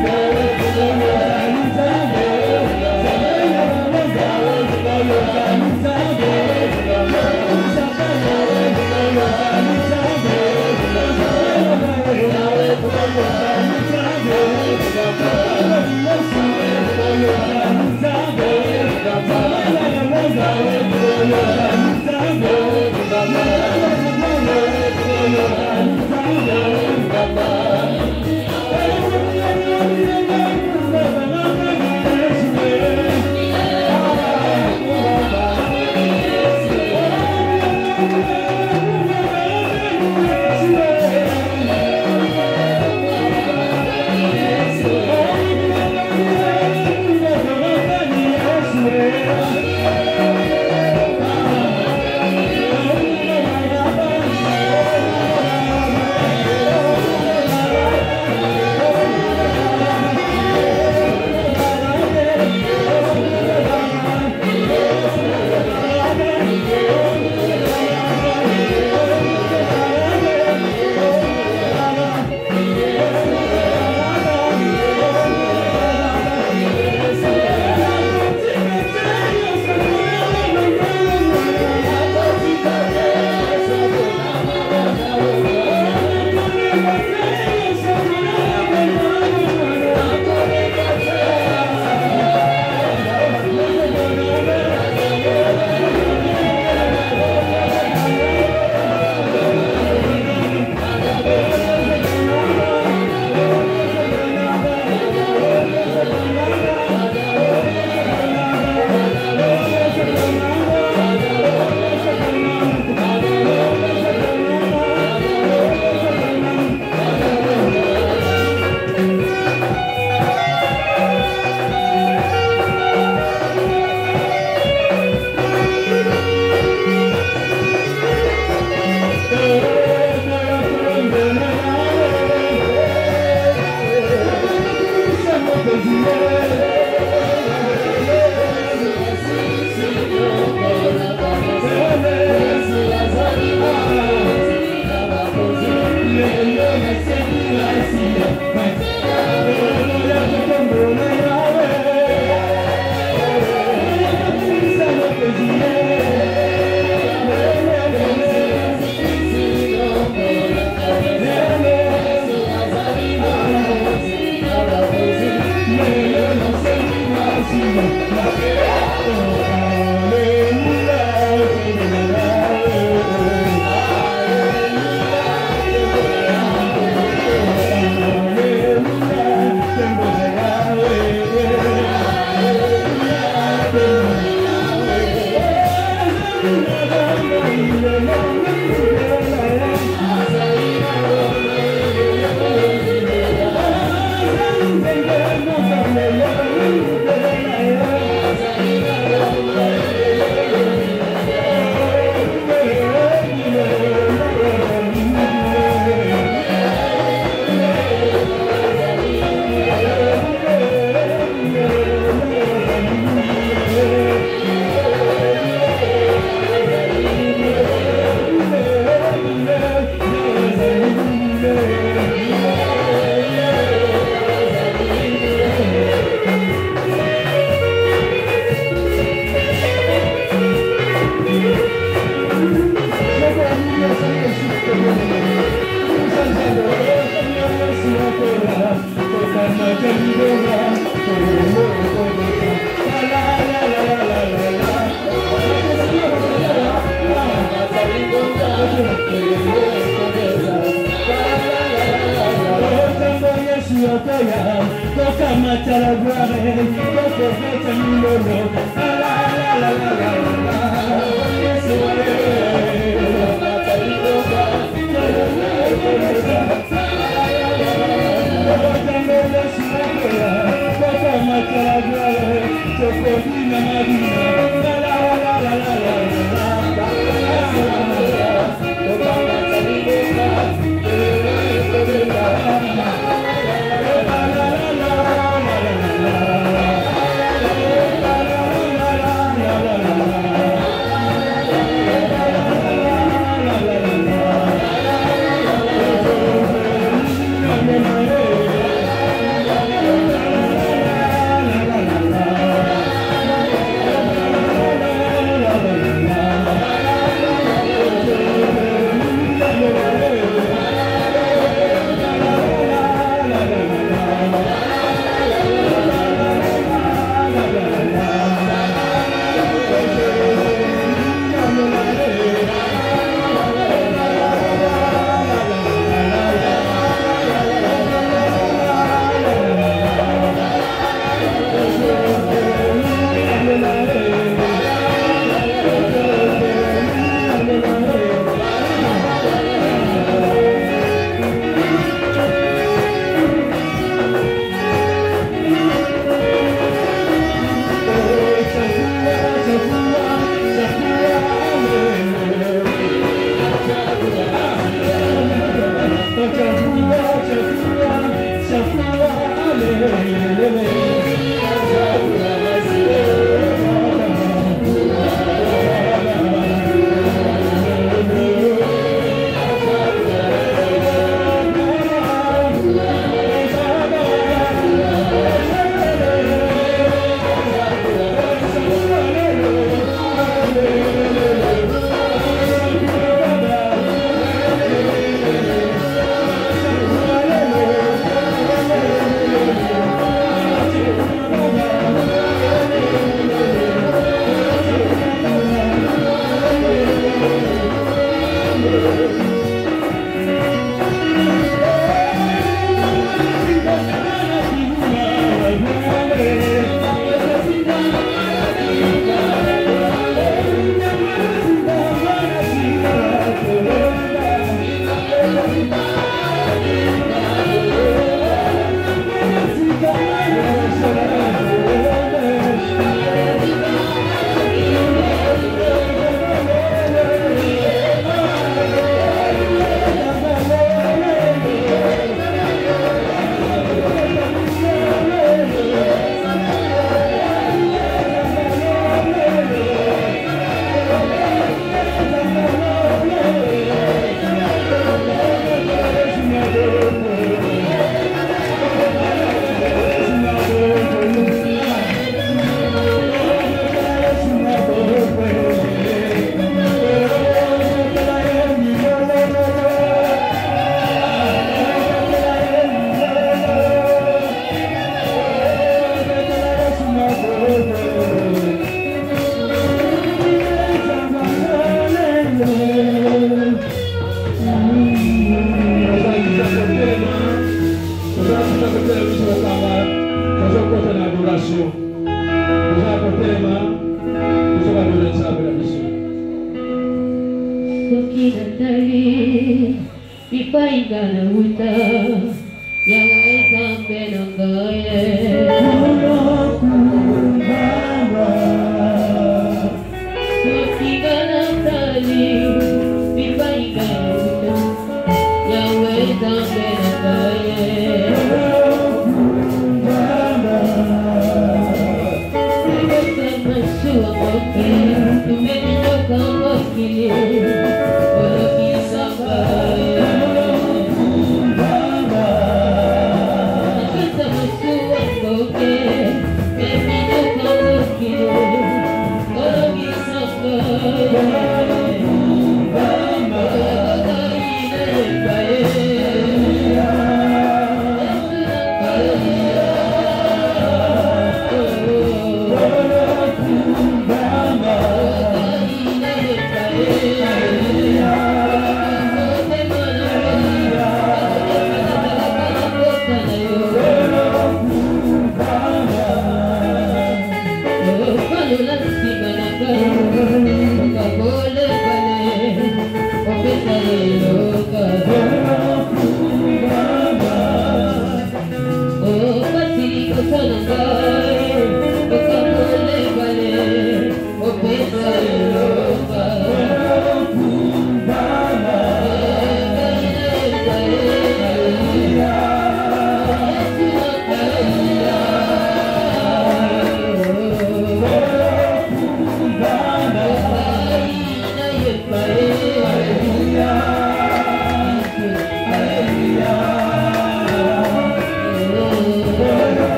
Yes,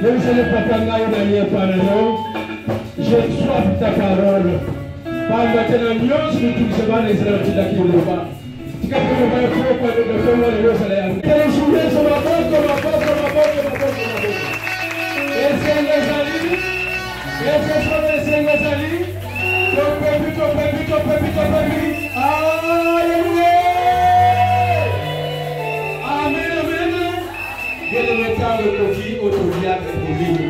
Même si le papa n'a rien parlé, j'ai soif de ta parole. Par maintenant, nous tous ces gens les Israélites qui ne l'ont pas. Tu as fait le mal pour le faire le salaire. Tu es joué sur ma boque, ma boque. Et c'est les amis. Et c'est sur les amis. Ton pépi. Alléluia. Amen. Dieu le mettant le coquille autodiacre pour libre.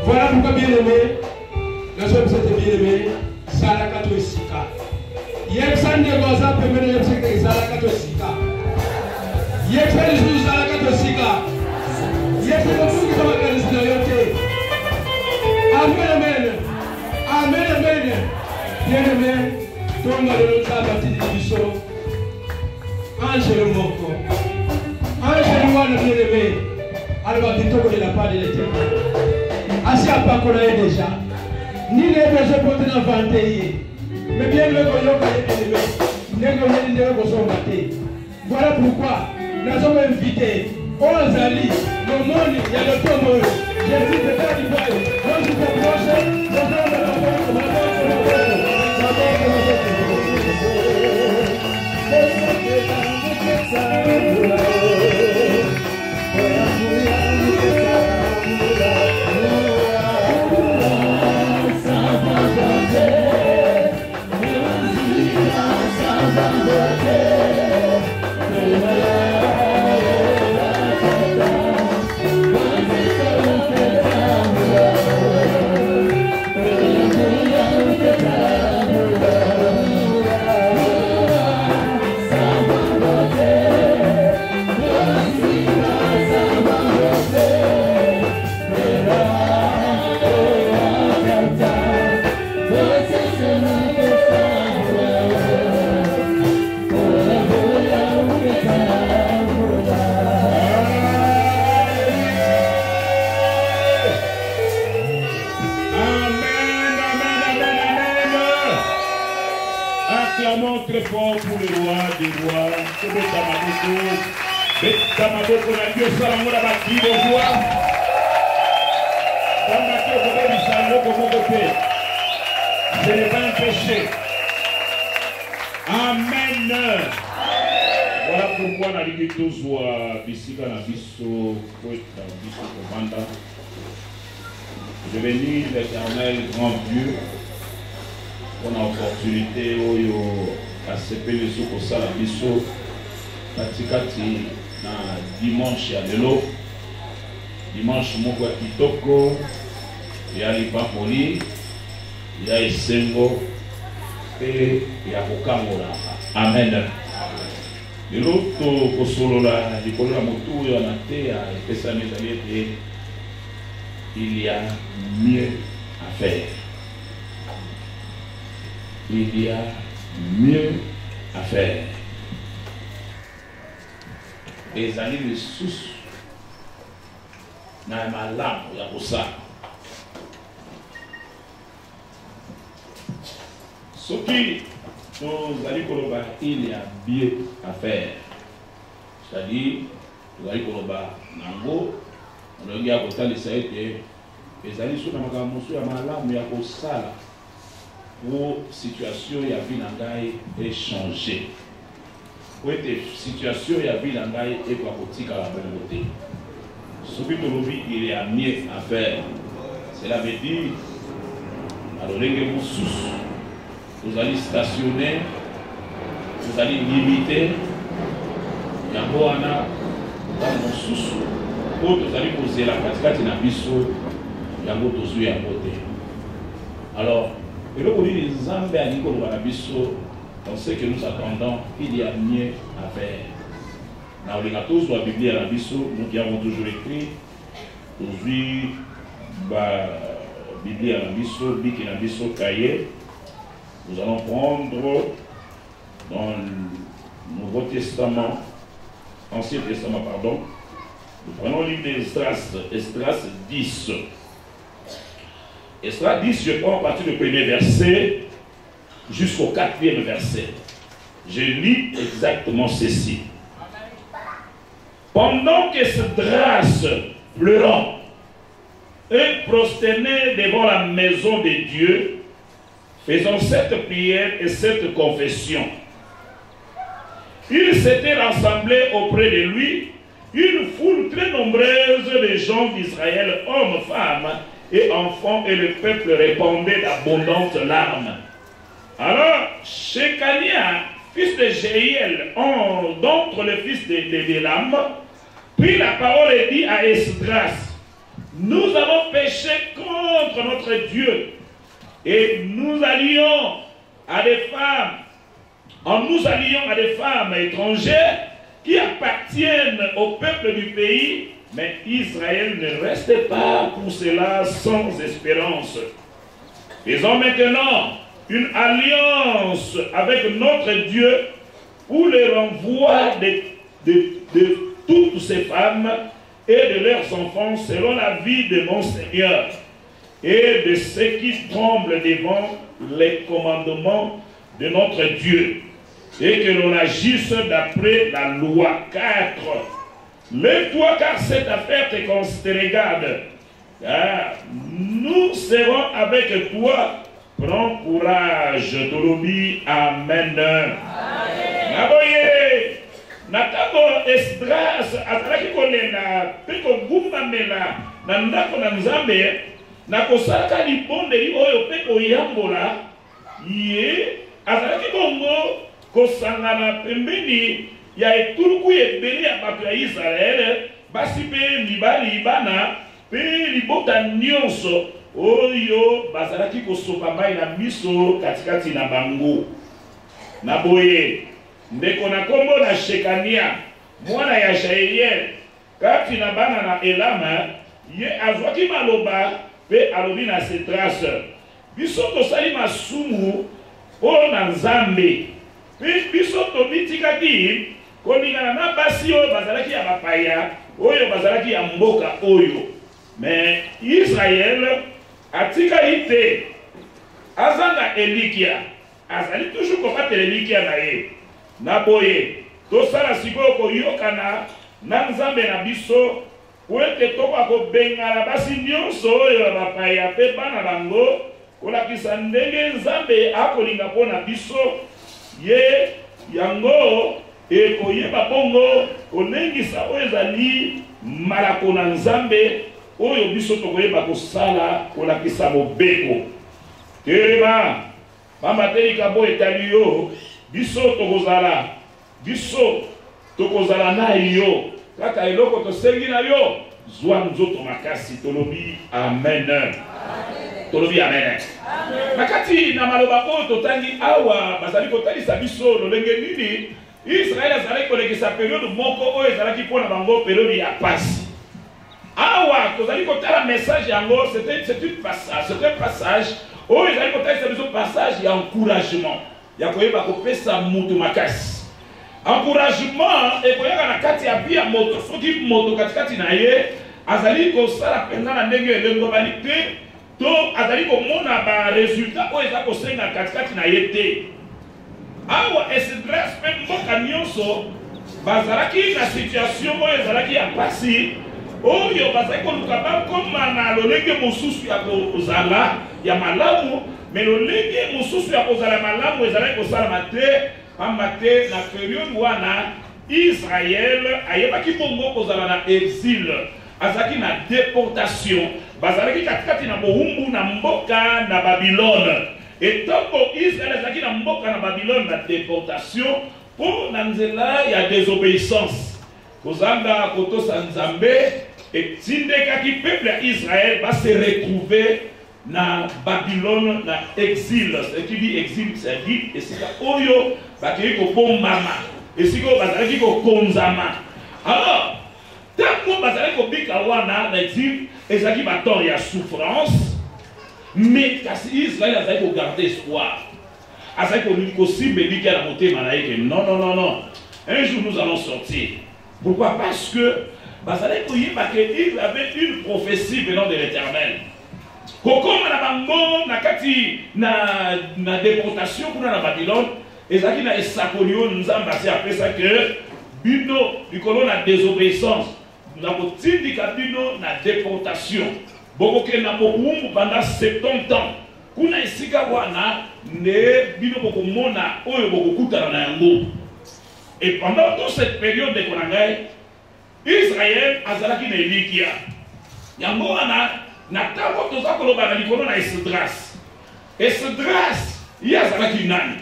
Voilà pourquoi bien aimé, la chose c'était bien aimé, Salakato Sika. Yeksan de Goza peut mener le secret Salakato Sika. Yeksan de Salakato Sika. Yeksan de tout qui sont organisés dans le Amen. Bien aimé, tout le monde a bâti des bisous. Angèle Moko. Angèle Moko, bien aimé. Alors, il faut que la part de l'éternel. Assez à pas qu'on ait déjà. Ni les besoins pour te inventer. Mais bien le voilà pourquoi nous sommes invités. Aux Ali, le monde, il y a le tombeau. J'ai dit de faire du bail. Moi, je vous approche. Très fort pour le roi des rois, c'est le Tamaboko, la Dieu Salamo la bâti le roi. Ce n'est pas un péché. Amen. Voilà pourquoi on a dit que tous soient bisika na biso, poeta biso komanda. Je bénis l'Éternel grand Dieu pour l'opportunité où accepter les sous pour ça la biso katikati na dimanche ya lelo dimanche moko ya kitoko ya lipapoli ya esengo pe ya kokangola. Amen. Lelo tokosolola likolo ya motu oyo na te ya epesami ezali ete il y a mieux à faire. Il y a mieux à faire. Les amis de sous n'a ma lame, il y a pour ça. Ce qui nous allons dire, il y a mieux à faire. C'est-à-dire, nous allons dire, Nango, on a dit à côté de ça, les amis sont dans ma lame, il y a pour ça. Pour situation ya vie nangai est changé. Pour cette situation ya vie nangai est quoi politique à la bonne côté. Ce que nous vit il y a mieux à faire. Cela veut dire alors les vous allez stationner, vous allez limiter. Yangoana dans mon sous. Pour vous allez poser la cascade na biso yango tozu ya côté. Alors et là, on sait que nous attendons, il y a mieux à faire. Dans les gâteaux, la Bible à la Bible, nous qui avons toujours écrit, aujourd'hui, Bible à la Bible, Bible à la Bible, cahier. Nous allons prendre dans le Nouveau Testament, Ancien Testament, pardon. Nous prenons le livre d'Esdras, Esdras 10. Esdras 10, je prends à partir du premier verset jusqu'au 4e verset. Je lis exactement ceci. Pendant qu'Esdras, pleurant et prosterné devant la maison de Dieu, faisant cette prière et cette confession, il s'était rassemblé auprès de lui une foule très nombreuse de gens d'Israël, hommes, femmes et enfants, et le peuple répandait d'abondantes larmes. Alors, Shekania, fils de Jéhiel, d'entre les fils d'Élam, prit la parole et dit à Esdras: nous avons péché contre notre Dieu, et nous allions à des femmes, à des femmes étrangères qui appartiennent au peuple du pays, mais Israël ne restait pas pour cela sans espérance. Faisons maintenant une alliance avec notre Dieu pour le renvoi de toutes ces femmes et de leurs enfants selon la vie de mon Seigneur et de ceux qui tremblent devant les commandements de notre Dieu, et que l'on agisse d'après la loi. 4. Lève-toi, car cette affaire te regarde. Car nous serons avec toi. Prends courage, Tolobi. Amen. Naboye, natako Esdras, azalaki kolela, pe kogumamela, na ndako na Nzambe, na kosaka libondeli oyo pe koyambola, ye, azalaki bongo, kosangana pembeni ya etuluku ebele ya bato ya Israel, basi pe mibali bana pe libota nyonso oyo bazalaki kosopa mai na miso katikati na bango. Na boye ndeko na kombo na Shekania mwana ya Jaeliel kati na bana na Elama, ye azwaki maloba pe alobi na Esdras: biso tosali masumu po na Nzambe, biso tobitikaki kolingana na basi oyo bazalaki ya bapaya oyo bazalaki ya mboka oyo. Mais Israël atikali te, azanga elikia, azali toujours kofatela elikia na ye. Na boye tosala sikoyo koyokana na Nzambe na biso po ete tokoka kobengana basi nyonso oyo ya bapaya pe bana bango, kolakisa ndenge Nzambe akolinga mpo na biso. Ye yango ekoyeba bongo kolengisa oyo ezali malako na Nzambe oyo biso tokoyeba kosala kolakisa mobeko. Telema mama telika bo etali yo, biso tokozala na yo kaka eloko tosengi na yo, zwa nzoto makasi. Tolobi amen. Tolobi amen. Makati na maloba oyo totangi awa bazali kotalisa biso lolenge nini Israël azali kolekisa periode moko oyo ezalaki mpona bango periode ya pasi. Awa tozali kotala message yango, c'est un passage oyo ezali kotalisa biso passage ya encouragement ya koyeba kopesa mutu makasi. Encouragement ekoyaka na kati ya bia moto, soki moto katikati na ye azali kosala penza na ndenge elengobani te, to azali komona ba resultat oyo eza kosenga katikati na ye te. Awa Esdras pe mboka nyonso bazalaki na situation oyo ezalaki ya pasi, oyo bazali koluka bakoma na lolenge mosusu ya kozala ya malamu, me lolenge mosusu ya kozala malamu ezalaki kosalama te, pamba te na periode wana Israël ayebaki bongo kozala na exil, azalaki na déportation, bazalaki katikati na bohumbu na mboka na Babylone. Et tant qu'Israël azalaki na mboka na Babylone na déportation, pour na nzela ya désobéissance kozanga kotosa Nzambe, etindekaki peuple ya Israël va se retrouver na Babylone na exil. Ce qui dit exil, c'est dit esika oyo bakei kobombama, esika bazalaki kokonzama. Alors tango bazalaki kobika wana na exil, ezalaki baton ya souffrance, mais kasi Israël azalaki kogarder espoir, azalaki kosimba na motema na ye ke non, un jour nous allons sortir. Pourquoi? Parce que bazalaki koyeba ke il avait une prophétie venant de l'Éternel. Kokoma na bango na kati na déportation kuna na Babylone, ezalaki na esakoli oyo Nzambe asi apesa ke bino likolo na désobéissance na kotindika bino na déportation bokoke na bowumbu pendant 70 ans kuna esika wana ne bino bokomona oyo bokokutana na yango. Et pendant toute cette période de Konangai, Israël azalaki na elikia yango wana na tango toza koloba na likolo na Esdras. Esdras yazalaki nani?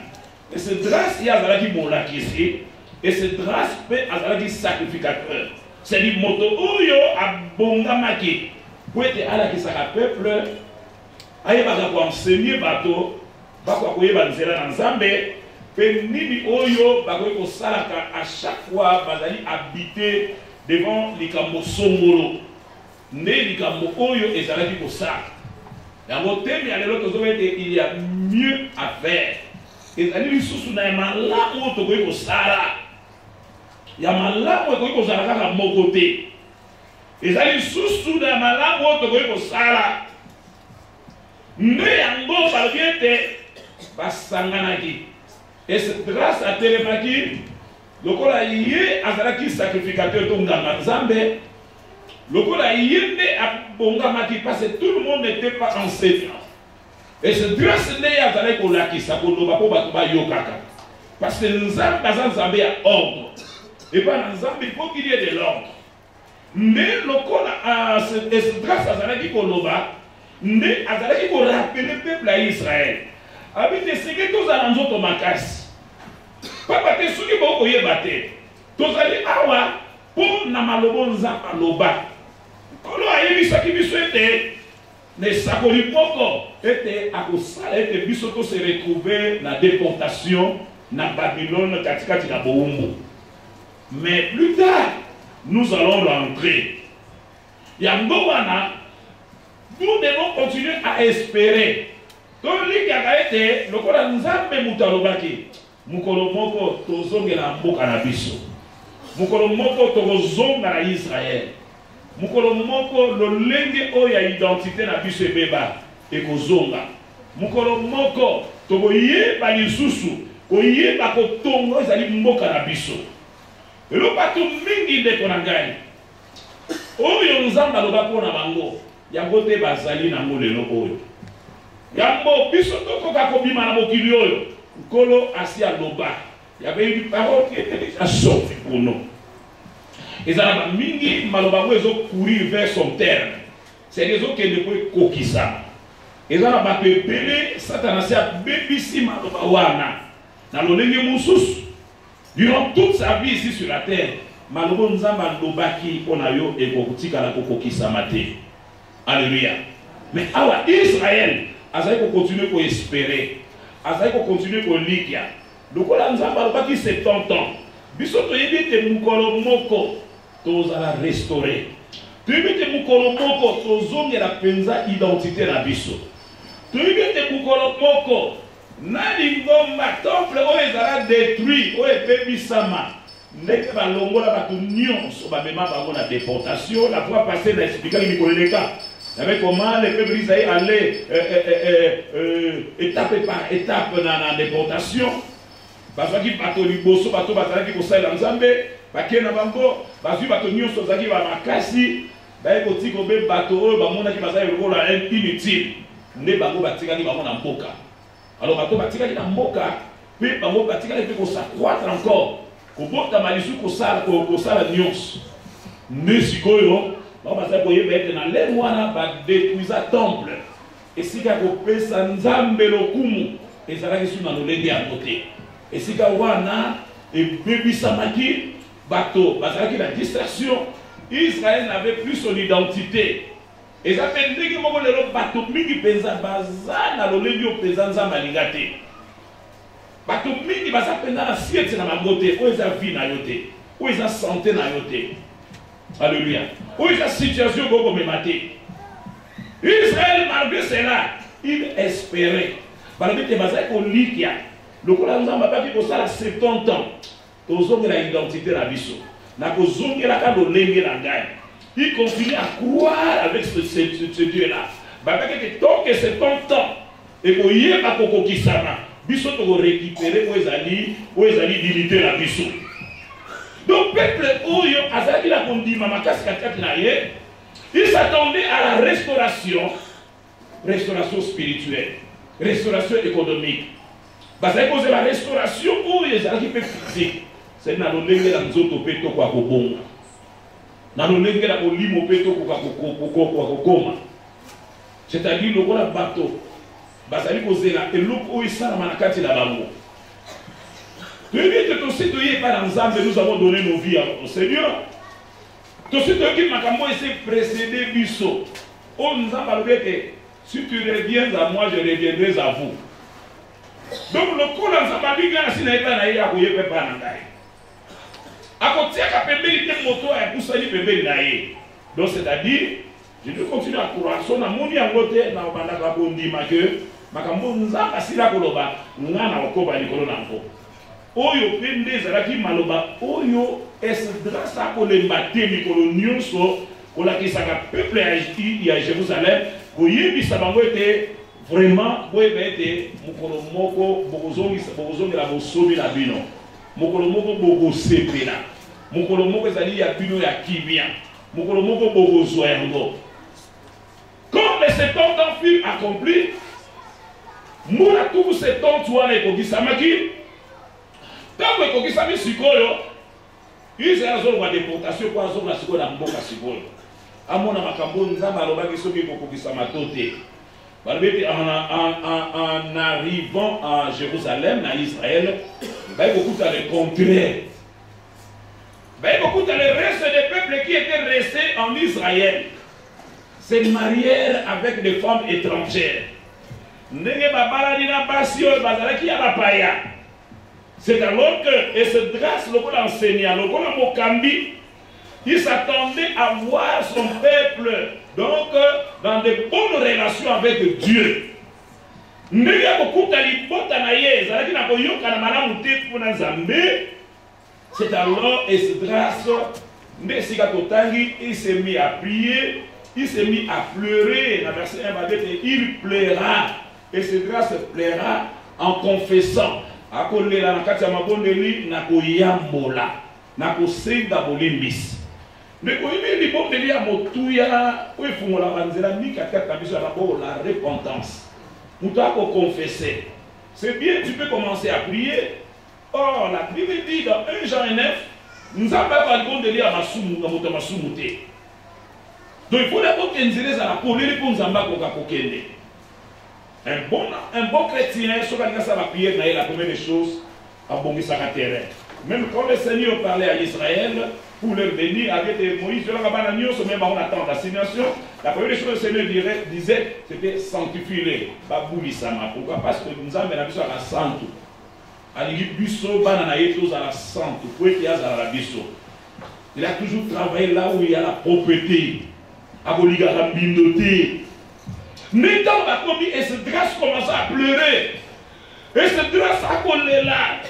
Esdras yazalaki molakisi. Esdras pe azalaki sacrificateur. C'est dit moto oyo abongamaki pour être alakisaka peuple ayebaka ko enseigner bato bakwa koyeba nzela na Nzambe pe nini oyo bakoki kosalaka à chaque fois bazali habiter devant likambo songolo nde likambo oyo ezalaki kosala yango teme ya lelo tozoba ete il y a mieux à faire ezali lisusu na malamu oyo tokoki kosala ya malamu ekoki kozala kaka moko te ezali lisusu na malamu oyo tokoki kosala nde yango balobi ete basanganaki Esdras atelemaki lokola ye azalaki sacrificateur to nganga Nzambe lokola ye nde abongamaki parce que tout le monde n'était pas enseignant. Esdras nde azalaki kolakisa koloba po bato bayokaka parce que Nzambe aza Nzambe ya ordre et pas na Nzambe il faut qu'il y ait de l'ordre. Nde lokola Esdras azalaki koloba nde azalaki korapele peuple ya Israël abite seke tozala nzoto makasi papa te soki bokoyeba te tozali awa mpo na malobo Nzambe aloba kolo ayebisaki biso ete na esakoli moko ete akosala ete biso tose retrouve na déportation na Babylone katikati na bowumbu. Mais plus tard nous allons rentrer yango wana nous devons continuer à espérer. Toliki akaete lokola Nzambe mutalobaki mukolo moko tozongela mboka na biso. Mukolo moko tokozonga na Israël. Mukolo moko lolenge oyo ya identité na biso ebeba ekozonga. Mukolo moko tokoyeba lisusu koyeba kotonga ezali mboka na biso. Elo bato mingi ndeko na ngai oyo Nzambe aloba mpona bango yango te bazali nango lelo oyo yango biso tokoka kobima na mokili oyo nkolo asi aloba yabe une parole qui était déjà sortie pour nous ezala mingi maloba ngo courir vers son terme c'est des autres qui ne peuvent kokisa ezala bato ebele Satan asi abebisi maloba wana na lolenge mosusu durant toute sa vie ici sur la terre maloba Nzambe alobaki mpona yo ekotikala kokokisama te. Alléluia. Mais awa Israël azali ko continuer ko espérer azali ko continuer ko likia lokola Nzambe alobaki 70 ans biso toyebi te mukolo moko tozala restaurer toyebi te mukolo moko tozongela penza identité na biso toyebi te mukolo moko na lingomba temple oyo ezala détruit oyo ebebisama ndenge balongola bato nyonso bamema bango na déportation la fois passée na expliquaki mikolo eleka avec comment le peuple Israël allait étape par étape dans la déportation. Parce que bato liboso bato bazalaki kosala Nzambe bakie na bango bazwi bato nyonso zaki ba makasi baye kotiko be bato oyo bamonaki bazali lokola inutile nde bango batikaki bango na mboka. Alors bato batikaki na mboka pe bango batikaki pe kosaccroître encore kobota malisu kosala nyonso nde sikoyo bazali koyeba ete na lelo wana badetruisa temple esika kopesa Nzambe lokumu ezalaki su na lolenge yango te esika wana ebebisamaki bato bazalaki na distraction. Israël n'avait plus son identité. Eza pe ndenge moko lelo bato mingi penza baza na lolenge oyo penza Nzambe alinga te. Bato mingi baza penza na siete na bango te oyo eza vie na yo te oyo eza santé na yo te. Alléluia. Où est la situation que vous mettez? Israël, malgré cela, il espérait. Parce que les bazar qu'on lit qu'il y a. Le Coran nous a pas dit que ça a 70 ans. Nous avons l'identité de la vie. Nous avons la il continue à croire avec ce Dieu-là. Parce que tant que 70 ans, et qu'on y est pas pour qui ça va, biso to récupérer où ils allaient dignité la biso. Donc, peuple Oyo, Azaki la Kondima, Makasi Kakati Naye, il s'attendait à la restauration, restauration spirituelle, restauration économique. Parce que la restauration, Oyo, Azaki peut physique. C'est dans le lenge la nzoto peto kwa kobonga. Dans le lenge la olimo peto kwa kokoma. C'est-à-dire le rôle bateau. Bazali kozela eloko oyo sala manakati la bango. Tu veux dire que tout ce que par ensemble nous avons donné nos vies au Seigneur. Tout ce que makambo essaie précéder biso. On nous a parlé que si tu reviens à moi, je reviendrai à vous. Donc le coup dans sa babie quand si n'a pas naïe à couiller pas nangai. À côté à pembeli te moto à poussani pembeli naïe. Donc c'est-à-dire je dois continuer à courir. Son amoni en côté na banda ka bondi ma que makambo nzamba sila koloba ngana okoba likolo nango. Oyo pende zalaki maloba oyo esdras akolemba te mikolo nyonso kolakisaka peuple ya Jérusalem koyebisa bango ete vraiment boyeba ete mokolo moko bokozongela bosomi na bino mokolo moko bokosepela mokolo moko ezali ya bino ya kimia mokolo moko bokozwa yango. Quand les 70 ans furent accomplis, mona tuku 70 wana ekokisamaki. Tant que kokisami sikoyo, ils ont la déportation pour azonga sikoyo na mboka sikoyo. Amona makambo nzamba alobaki soki kokisama tote. En arrivant à Jérusalem, à Israël, il y a beaucoup de contraire. Il y a beaucoup de reste des peuples qui étaient restés en Israël. C'est mariés avec des femmes étrangères. C'est alors que Esdras, le enseignant, le Mokambi, il s'attendait à voir son peuple donc dans de bonnes relations avec Dieu. C'est alors Esdras, il s'est mis à prier, il s'est mis à pleurer. La verset 1 va dire il pleura. Esdras pleura en confessant. Akolela na kati ya mabondeli na koyambola na kosenga bolimbisi. Mais koyimi libondeli ya motuya oefungola banzela mika kati na biso ya la repentance. Mutu ako confesser. C'est bien, tu peux commencer à prier. Or la Bible dit dans 1 Jean 9, nzamba ba libondeli ya masumu na moto masumu te. Donc il faut d'abord qu'enzele za la polele pour nzamba koka kokende. Un bon chrétien, la première des choses, a bon terrain. Même quand le Seigneur parlait à Israël, pour leur bénir, avec Moïse, même on attend l'assignation, la première des choses que le Seigneur disait, c'était sanctifier-les. Pourquoi? Parce que nous avons besoin de la santé. Il a toujours travaillé là où il y a la propreté, à la binoté. Mais quand on a commis, Esdras commence à pleurer. Esdras a collé là.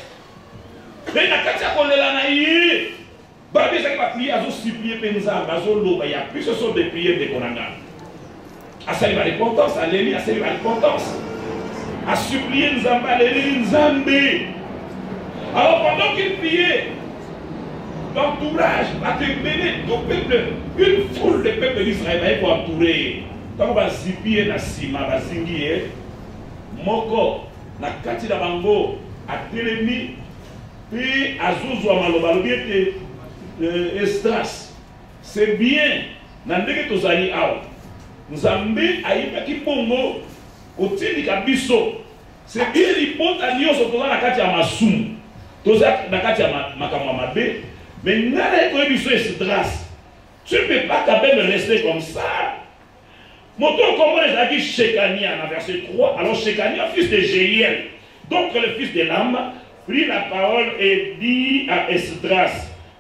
Mais la Katia collé là, naïe. Babé, ça va prier, à supplier Penza, Bazolo, il y a plus ce sont des prières de Konanga. À ça, il va repentance, à l'éli, à ça, il va repentance. À supplier Nzamba, l'éli, Nzambé. Alors pendant qu'il priait, l'entourage va te mener, ton peuple, une foule de peuples d'Israël va entourer. Quand on va zipier na sima, va zingier, moko, na kati na bango, a telemi, puis a zouzou a maloba, l'objet Esdras. C'est bien, na ndenge tozali awa. Nzambe a yipaki bongo, otili kabiso. C'est bien l'hypote à nyonso toza na kati ya masumu. Toza na kati ya makamwa mabe, mais nana ekoye biso Esdras. Tu ne peux pas quand même rester comme ça. Moto comment les a dit Shekania, dans verset 3. Alors Shekania, fils de Jéhiel, donc le fils de l'âme, prit la parole et dit à Esdras,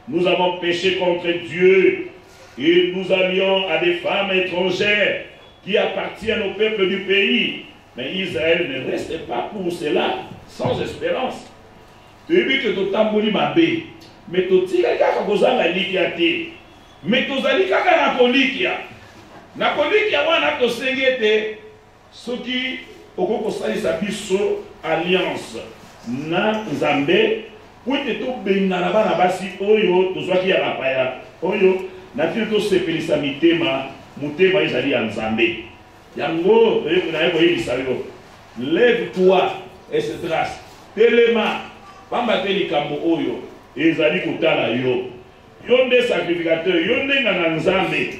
nous avons péché contre Dieu et nous allions à des femmes étrangères qui appartiennent au peuple du pays. Mais Israël ne reste pas pour cela sans espérance. Tu as vu que tu tamboli mabé, mais tu tires kaka kozanga likiate, mais tu zali kaka na kolikia. Na kolikia wana to sengete soki okoko salisa biso alliance na Nzambe pour ete to bengana bana basi oyo tozwaki ya bapaya oyo na tino to sepelisa mitema mutema ezali ya Nzambe yango na koyebisa yo lève-toi Esdras telema pamba te likambo oyo ezali kotala yo yo nde sacrificateur yo nde nganga Nzambe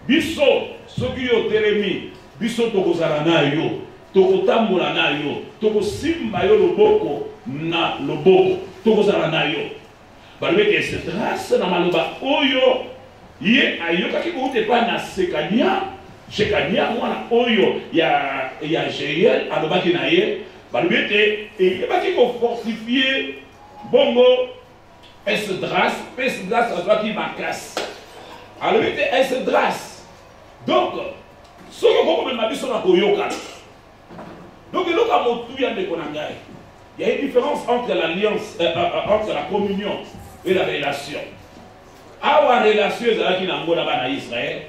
biso soki yo telemi biso tokozala na yo tokotambola na yo tokosimba yo loboko na loboko tokozala na yo balobeke Esdras na maloba oyo ye ayokaki kouta epai na Shekania mwana oyo ya Jeiel alobaki na ye balobi ete eyebaki kofortifie bongo Esdras azwaki makasi alobi ete Esdras donc soki okokomema biso na koyokana donc eloka motu ya ndeko na ngai il y a une différence entre l'alliance entre la communion et la relation awa relation ezalaki na ngo na bana Israël.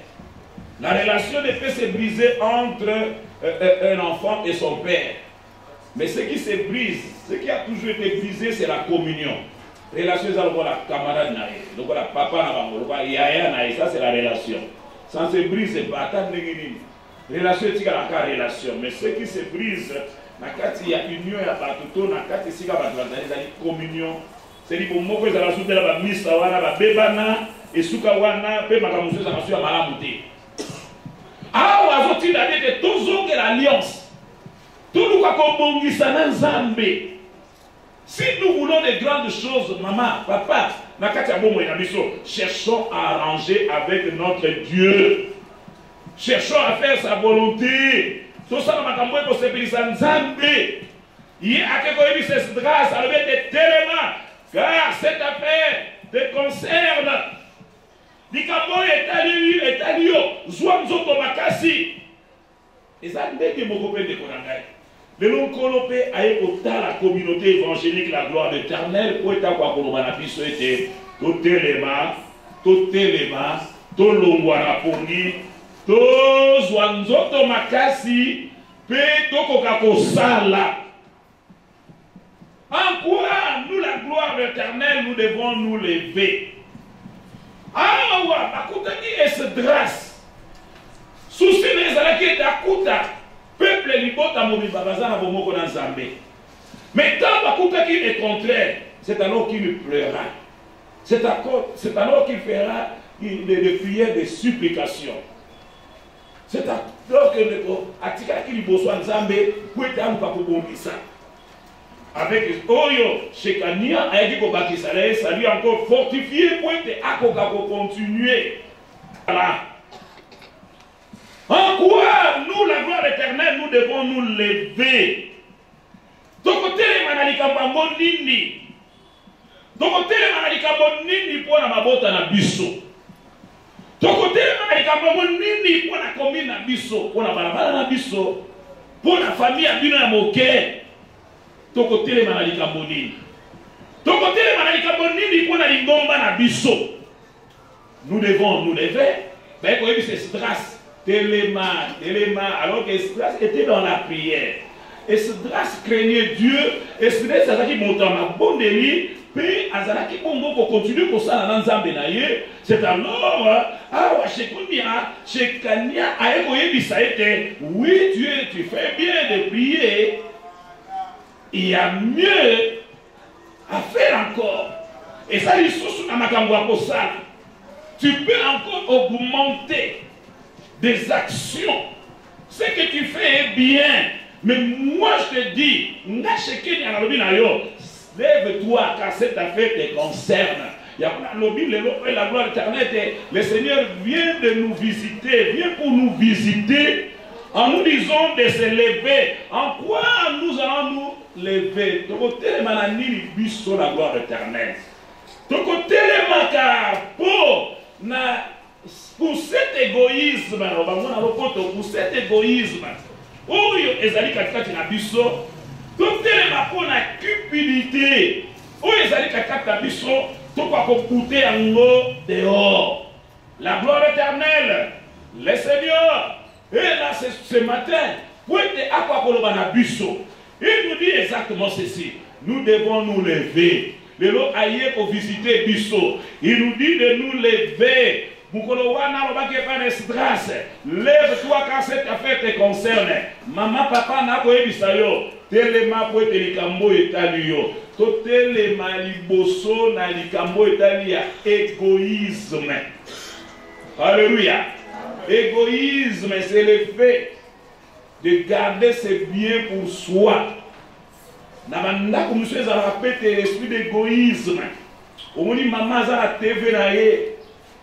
La relation ne peut se briser entre un enfant et son père. Mais ce qui se brise, ce qui a toujours été brisé, c'est la communion. Relation, c'est la camarade naïe, la papa na yaya naïe, ça c'est la relation. Ça se brise, c'est pas tant de relation, c'est la relation. Mais ce qui se brise, il y a union, il y a batuto, il y a communion. C'est-à-dire que moi, je suis là, je suis là, je suis là, je suis là, je suis là, ah, aujourd'hui, il a dit que toujours que l'alliance, tout nous avons si nous voulons de grandes choses, maman, papa, cherchons à arranger avec notre Dieu. Cherchons à faire sa volonté. Tout ça, nous avons pour se briser en Zambé. Il y a quelque chose de grâce à lever des téléments, car cette affaire te concerne. Likambo etali yo zwa nzoto makasi eza ndenge moko pe ndeko na ngai lelo nkolo mpe aye kotala la communauté évangélique la gloire de l'Éternel po etakwa koloba na biso ete totelema tolongwa na pongi tozwa nzoto makasi mpe tokoka kosala. En quoi nous la gloire de l'Éternel nous devons nous lever. Ah ouais, bakutaki Esdras. Souci les alaki dakuta. Peuple libota mobiba bazana bomoko na Nzambe. Mais tant bakutaki le contraire, c'est alors qu'il pleura. C'est alors qu'il fera des prières de supplication. C'est alors que atika ki liboswa Nzambe pour être un pakobongisa. Avec Oyo, Shekania, Aïdi Kobakisale, ça lui a encore fortifié pour être à continuer. Voilà. En quoi nous, la gloire éternelle, nous devons nous lever. Tokote le manalika mbonini. Tokote le manalika mbonini pour la mabota na biso. Tokote le manalika mbonini pour la commune na biso, pour la balabala na biso, pour la famille à bino ya moke. Tokote le manalika mbonini. Tokote le manalika mbonini pour la lingomba na biso. Nous devons nous lever. Ben quand il dit Esdras, Téléma, alors qu'Esdras était dans la prière. Esdras craignait Dieu. Esdras azaki montama bon délit. Puis azalaki bongo pour continuer pour ça dans Nzambe na ye. C'est alors Shekania a évoqué oui Dieu, tu fais bien de prier. Il y a mieux à faire encore. Et ça il sous na makambo pour ça. Tu peux encore augmenter des actions. Ce que tu fais est bien. Mais moi je te dis, lève-toi car cette affaire te concerne. La gloire éternelle, le Seigneur vient de nous visiter, vient pour nous visiter en nous disant de se lever. En quoi nous allons nous lever? La gloire éternelle. Pour cet égoïsme, pour cet égoïsme, oyo ezali katikati na biso totelema mpona cupidité oyo ezali katikati na biso tokwa kokute yango dehors. La gloire éternelle, le Seigneur est là ce matin pour être akwa koloba na biso. Il nous dit exactement ceci: nous devons nous lever. Les lots aillés pour visiter Bisso. Il nous dit de nous lever. Lève-toi quand cette affaire te concerne. Maman, papa, n'a pas eu ça. Telema pour te likambo etalio. To telema liboso na likambo etalia. Égoïsme. Alléluia. Égoïsme, c'est le fait de garder ses biens pour soi. Namanda comme monsieur a rappelé l'esprit d'égoïsme. Au moment où maman a la TV naie.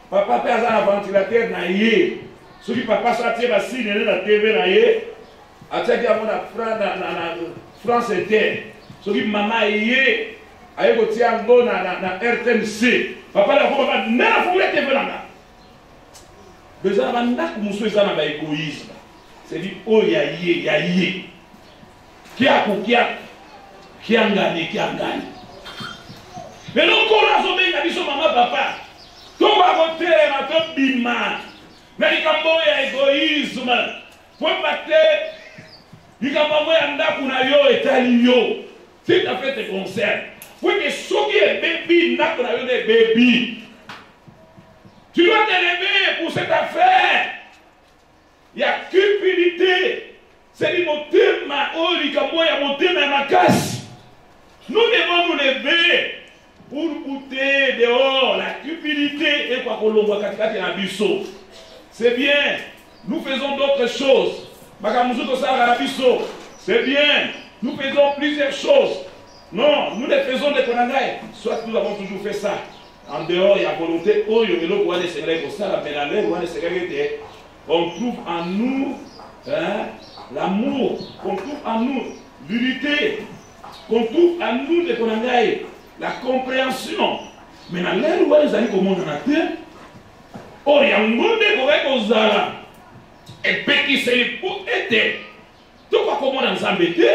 Papa a un ventilateur naie. Celui papa sorti la signe de la TV naie. A tchaki a mon France Inter. Celui maman yé. A eu côté ango na RTNC. Papa la papa n'a pas voulu TV nanga. Besoin namanda comme monsieur a un égoïsme. C'est dit oh ya yé. Qui a gagné. Mais non, quand on a sauvé la vie, maman, papa, tout va voter, ma top bima. Mais il y a un égoïsme. Pour battre, il y a un yo et talio. C'est à fait te concerne. Pour que ceux qui est baby, n'a pas des baby. Tu dois te lever pour cette affaire. Il y a cupidité. C'est dit mon thème, oh, il y a mon thème à ma casse. Nous devons nous lever pour goûter dehors la cupidité et quoi qu'on l'on voit c'est bien, nous faisons d'autres choses. C'est bien, nous faisons plusieurs choses. Non, nous les faisons des konangai. Soit nous avons toujours fait ça. En dehors, il y a volonté. On trouve en nous l'amour, on trouve en nous l'unité. Qu'on trouve à nous de konangai la compréhension. Mais dans l'air où les amis comment on a terre, oh il y a un monde correct aux zala et puis qui c'est pour aider. Tout quoi comment on nous embêter.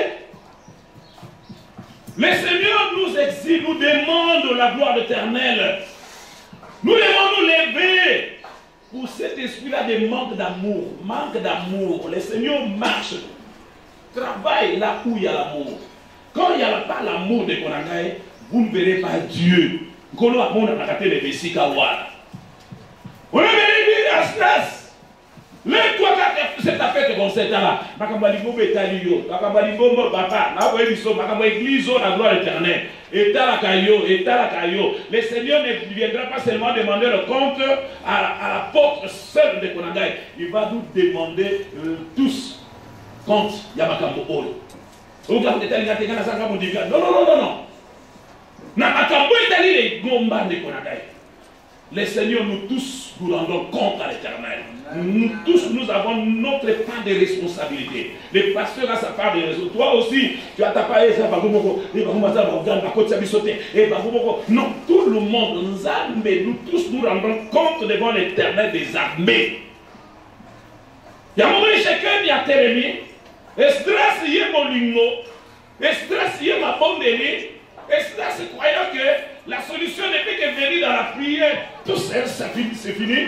Le Seigneur nous exige, nous demande la gloire éternelle. Nous devons nous lever pour cet esprit-là de manque d'amour. Manque d'amour. Le Seigneur marche, travaille là où il y a l'amour. Quand il n'y a pas l'amour de Konangai, vous ne verrez pas Dieu. On a raté les vessiques à voir. On a venu à stress. Lève-toi quand cette affaire te concerne là. Makambalibo betalio, Makambalibo papa, Naboebiso, Makambo église la gloire éternelle. État la caillot. Le Seigneur ne viendra pas seulement demander le compte à l'apôtre seul de Konangai. Il va nous demander tous compte Yamakambo Olo. Non. Les seigneurs, nous tous, nous rendons compte à l'éternel. Nous tous, nous avons notre part de responsabilité. Le pasteur a sa part de responsabilité. Toi aussi, tu as ta part de responsabilité. Non, tout le monde, nous tous, nous rendons compte devant l'éternel des armées. Il y a un moment où chacun y a terminé. Stress y est mon lingo, stress y est ma bonne délai, stress croyant que la solution ne peut que venir dans la prière. Tout ça, c'est fini.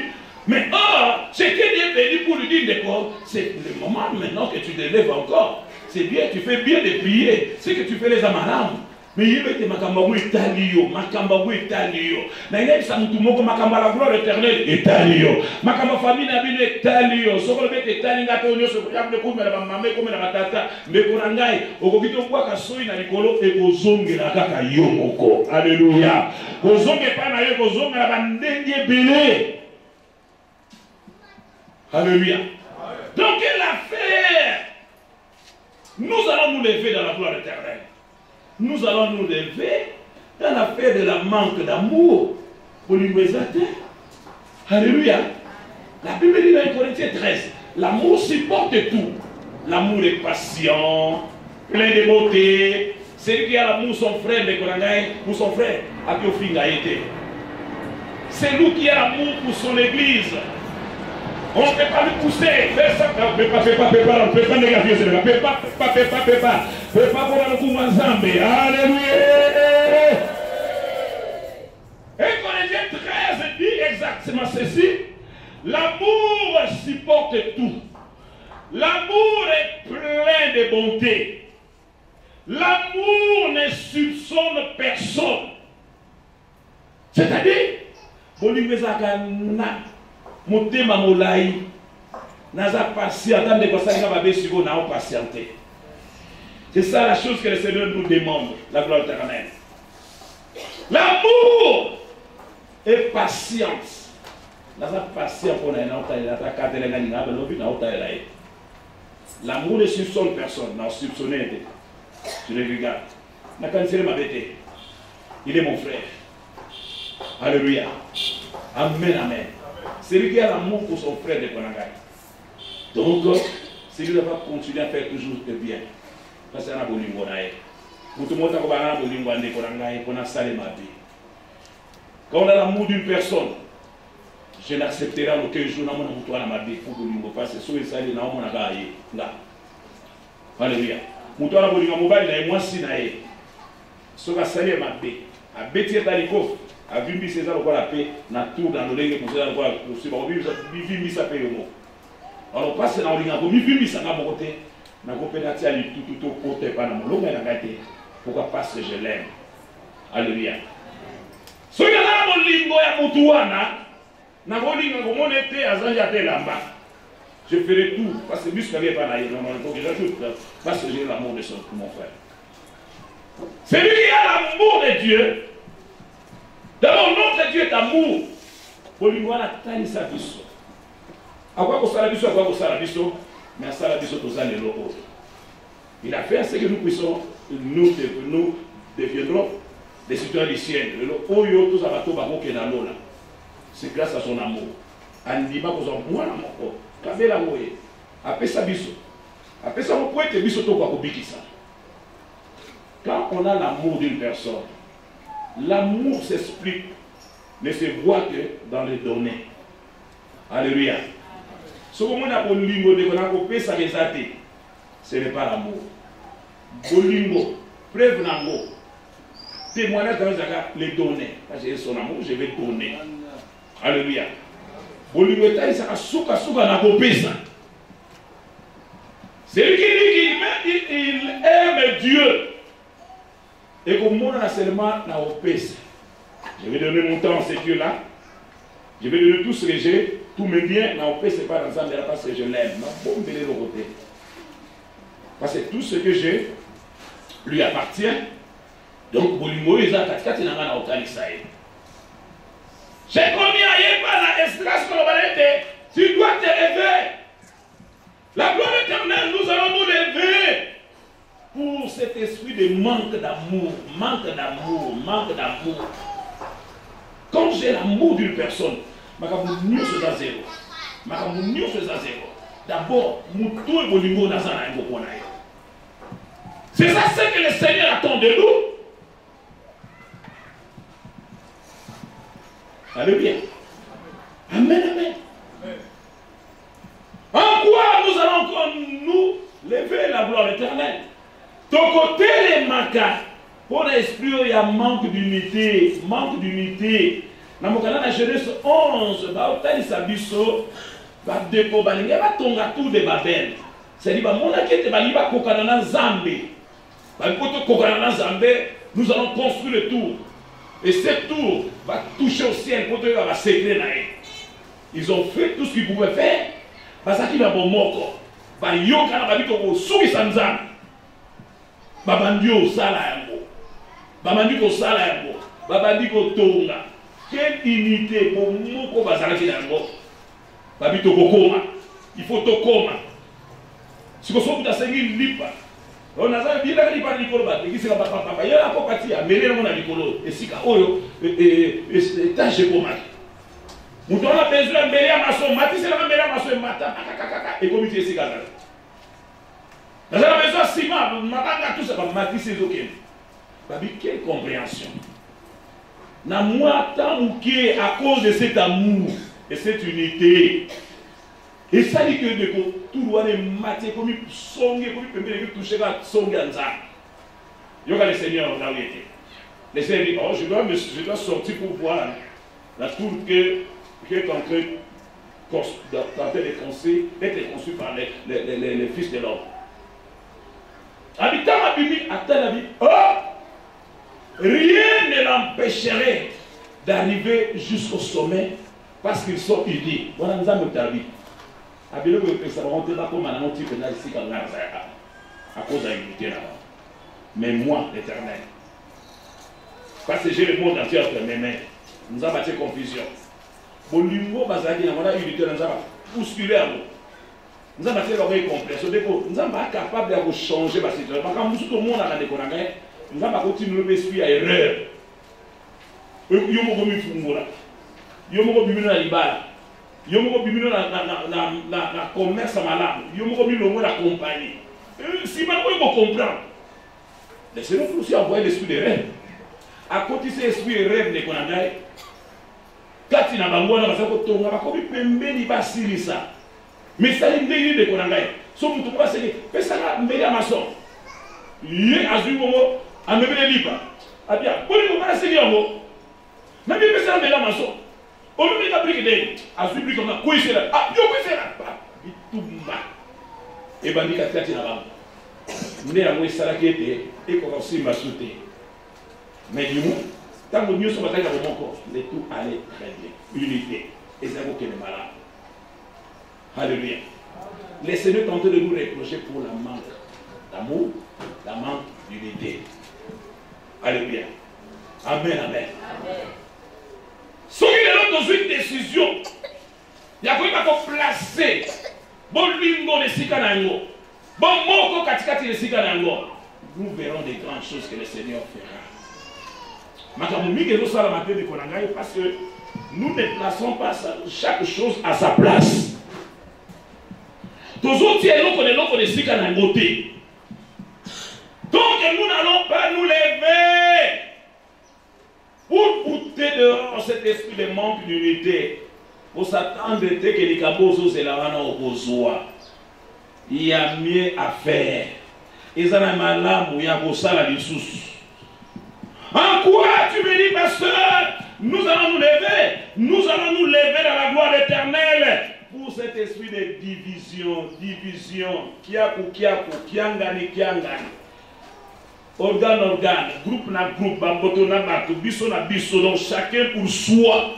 Mais or, ce qui est venu pour lui dire d'accord, c'est le moment maintenant que tu te lèves encore. C'est bien, tu fais bien de prier. C'est que tu fais les amanam. Mais il y a des makambaou italio, makambaou italio. Mais il y a des samoutoumoko makamba la gloire éternelle italio. Makamba famille n'abîme italio. Sokolo bete italio ngatonyo sokolo yabne kumbe la mamame kumbe la matata. Mais korangai, okokito kwa kasoi na likolo e kozonge la kaka yomoko. Alléluia. Kozonge pa na yo kozonge la bandenge belé. Alléluia. Donc quelle affaire? Nous allons nous lever dans la gloire éternelle. Nous allons nous lever dans l'affaire de la manque d'amour pour l'université. Alléluia. La Bible dit dans 1 Corinthiens 13, l'amour supporte tout. L'amour est patient, plein de beauté. Celui qui a l'amour, son frère, pour son frère, a pu offrir été. C'est nous qui avons l'amour pour son église. On ne peut pas le pousser. On ne peut pas négatif. On ne peut pas voir le coup Mazambe. Alléluia. Et Corinthiens 13 dit exactement ceci. L'amour supporte tout. L'amour est plein de bonté. L'amour ne soupçonne personne. C'est-à-dire, bolingo ezaka na motema molai naza patient attendre que ça va bien sur na patienter. C'est ça la chose que le Seigneur nous demande, la gloire éternelle. L'amour et patience. Naza patient pour na ta katela ngani ngaba lobi na ota ela. L'amour ne soupçonne personne, n'a soupçonné. Je le regarde. Na kansele mabete. Il est mon frère. Alléluia. Amen, amen. C'est lui qui a l'amour pour son frère de Konagai. Donc, c'est lui qui va continuer à faire toujours le bien. Parce que c'est un bolingo nae. Pour tout le monde, on a un bolingo ande Konagai, on a salé ma vie. Quand on a l'amour d'une personne, je n'accepterai en aucun jour dans ma vie pour bolingo. Parce que si salé na mon agaye là. Alléluia. Moutoua bolingo mobile na moi si nae. So va salé ma vie. A bêtir taliko. A vimbi César au la paix, na tout dans le lenge pour César au la aussi ba vimbi sa paix mo. Alors passe na olinga ko mi vimbi sa na côté, na ko penati ali tout côté pas na mo longa na gâté. Pourquoi parce que je l'aime. Alléluia. So ya na mo lingo ya mutuana, na ko linga ko monete azanja te lamba. Je ferai tout parce que muscle n'est pas là, non il faut que j'ajoute parce que j'ai l'amour de mon frère. C'est lui qui a l'amour de Dieu. D'abord, notre Dieu est amour. Bolingwana tani sa biso. À quoi qu'on s'ala biso, à quoi qu'on s'ala biso, mais à s'ala biso tous les locaux. Il a fait ce que nous puissions, nous deviendrons des citoyens du ciel. C'est grâce à son amour. Andima ko zo mwana moko. Kabela moye. Apesa biso. Apesa mo poete biso to kwa kubikisa. Quand on a l'amour d'une personne, l'amour s'explique, ne se voit que dans les données. Alléluia. Ce que l'on a pour lingo de qu'on ça les athées, ce n'est pas l'amour. Bolingo, preuve nango, témoignage dans les données. Quand j'ai son amour, je vais donner. Alléluia. Bolingo est ça souka na ça. C'est lui qui dit qu'il aime Dieu. Et comme on a seulement la opesse. Je vais donner mon temps à ce Dieu-là. Je vais donner tout ce que j'ai, tous mes biens. La opesse, ce n'est pas ensemble parce que je l'aime. Non, bon, me le côté. Parce que tout ce que j'ai lui appartient. Donc, Bolingo, il a quatre n'a pas autant que ça. J'ai commis à Yépa la estrase globalité. Tu dois te lever. La gloire éternelle, nous allons nous lever. Pour cet esprit de manque d'amour, Quand j'ai l'amour d'une personne, d'abord, c'est ça ce que le Seigneur attend de nous. Alléluia. Amen, amen. En quoi nous allons encore nous lever la gloire éternelle? Ton côté les maca, pour l'esprit, il y a manque d'unité. Dans mon canal, la Genèse 11, il va décobaler, va tomber tout de Babel. C'est-à-dire, nous allons construire le tour. Et cette tour va toucher au ciel pour que va s'éclairer. Ils ont fait tout ce qu'ils pouvaient faire. Parce qu'ils ont bon mort. Ils ont fait babandi osala yango babandi kosala yango babandi kotonga quelle unité pour moko bazalaki yango babi tokokoma il faut tokoma sikoso tasengi lipa on a dit la lipa likolo batekisika papa yela ko pati ya melele mona likolo esika oyo tâche komaki mutu on a besoin mbele ya maso matisi la mbele ya maso mata et comme tu esika là. Dans la maison, Simon, tout ça, quelle compréhension. Na moi, tant à cause de cet amour et cette unité. Et ça dit que tout doit être maté comme il songe, comme il peut toucher la songe en ça. Il y a le Seigneur là où il était. Le Seigneur dit, oh, je dois sortir pour voir la tour qui est en train d'être construite par les fils de l'homme. Habitant ma Bible, attends la vie. Oh! Rien ne l'empêcherait d'arriver jusqu'au sommet parce qu'ils sont unis. Voilà, nous avons terminé. À cause de l'unité là-bas. Mais moi, l'Éternel, parce que j'ai le monde entier entre mes mains, nous avons bâti confusion. Bolingo bazaki na mona unité nous avons bousculé. Nous avons bâti l'oreille complète. Nous sommes pas capables de changer la situation. Quand tout le monde a déconné, nous avons continué à suivre l'erreur. Yomo mi fumura. Yomo mi na libala. Yomo mi na commerce malamu. Yomo mi longo la compagnie. Si vous comprendre, laissez-nous aussi envoyer l'esprit de rêve. À côté de cet esprit de rêve, quand il y a un bango, il y a un ça. Mais ça il y a des gens qui sont tous les gens qui sont meilleur maçon. Il y a un jour où on a mis les livres. Ah bien, pour les gens qui sont là, on a mis les meilleur maçon. On a mis les briques d'aide. À ce brique, on a quoi c'est là? Ah, yo quoi c'est là? Tout bas. Et ben, il y a des gens qui sont là, qui et qu'on aussi m'a sauté. Mais du coup, tant que nous sommes dans mon corps, les tout allait très bien. Unité. Et c'est vous qui êtes malade. Alléluia. Laissez-nous tenter de nous reprocher pour la manque d'amour, la manque d'unité. Alléluia. Amen, amen. Si vous avez dans une décision, il y a quoi placer bon lingo de sikanango, bon moko katikati de sikanango, nous verrons des grandes choses que le Seigneur fera. Parce que nous ne plaçons pas chaque chose à sa place. Donc nous n'allons pas nous lever pour bouter dehors cet esprit de manque d'unité. Pour s'attendre que les cabos se lavent au besoin. Il y a mieux à faire. Ils ont un malade où il y a beau ça la dessous. En quoi tu me dis, pasteur, nous allons nous lever dans la gloire éternelle pour cet esprit de division, kiangani, organe, groupe na groupe, baboto na bato, biso na biso, donc chacun pour soi.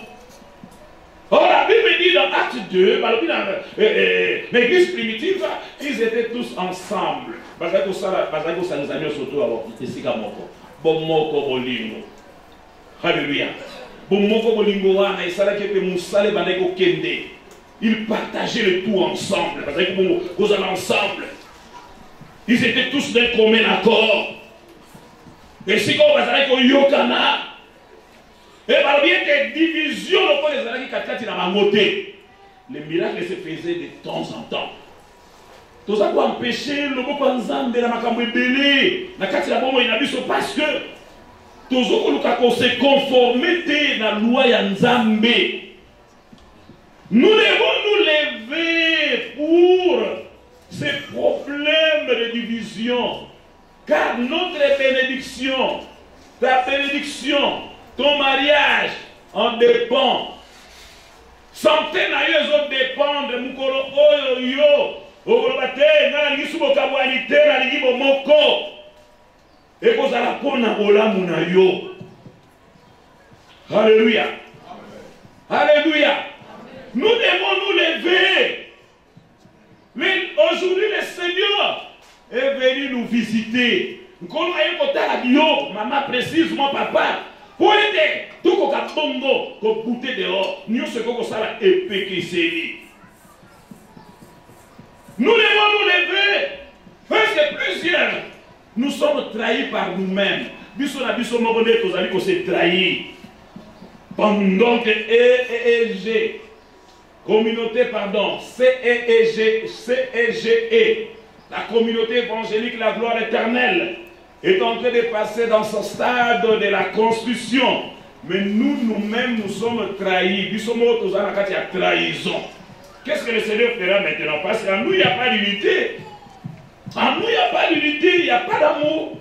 Or la Bible dit dans Acte 2, l'église primitive, ils étaient tous ensemble. Parce que ça nous a mis surtout alors, ici comme Bomoko bolingo. Alléluia. Bomoko bolingo wana isala kepe musale bandeko kende. Ils partageaient le tout ensemble. Parce que vous allez ensemble. Ils étaient tous d'un commun accord. Et si vous avez yokana, et par bien des divisions, les miracles se faisaient de temps en temps. Tout ça pour empêcher le bon panzan de la makambo belé. Na kati la bombe inabiso parce que toujours qu'on se conformer à la loi ya Nzambe. Nous devons nous lever pour ces problèmes de division. Car notre bénédiction, ta bénédiction, ton mariage en dépend. Centaines d'ailleurs dépendent de Mukoro Oyo. Alléluia. Alléluia. Nous devons nous lever. Mais aujourd'hui, le Seigneur est venu nous visiter. Maman précise, mon papa. Pour aider, tout le monde qui bouter dehors, nous sommes ça épée qui s'est. Nous devons nous lever. Parce que plusieurs, nous sommes trahis par nous-mêmes. Biso Moronde, nous allons se trahir. Pendant que CEG, communauté, pardon, CEG, la communauté évangélique, la gloire éternelle, est en train de passer dans ce stade de la construction. Mais nous-mêmes, nous sommes trahis. Biso Moronde, nous allons faire trahison. Qu'est-ce que le Seigneur fera maintenant? Parce qu'en nous, il n'y a pas d'unité. En nous, il n'y a pas d'unité, il n'y a pas d'amour.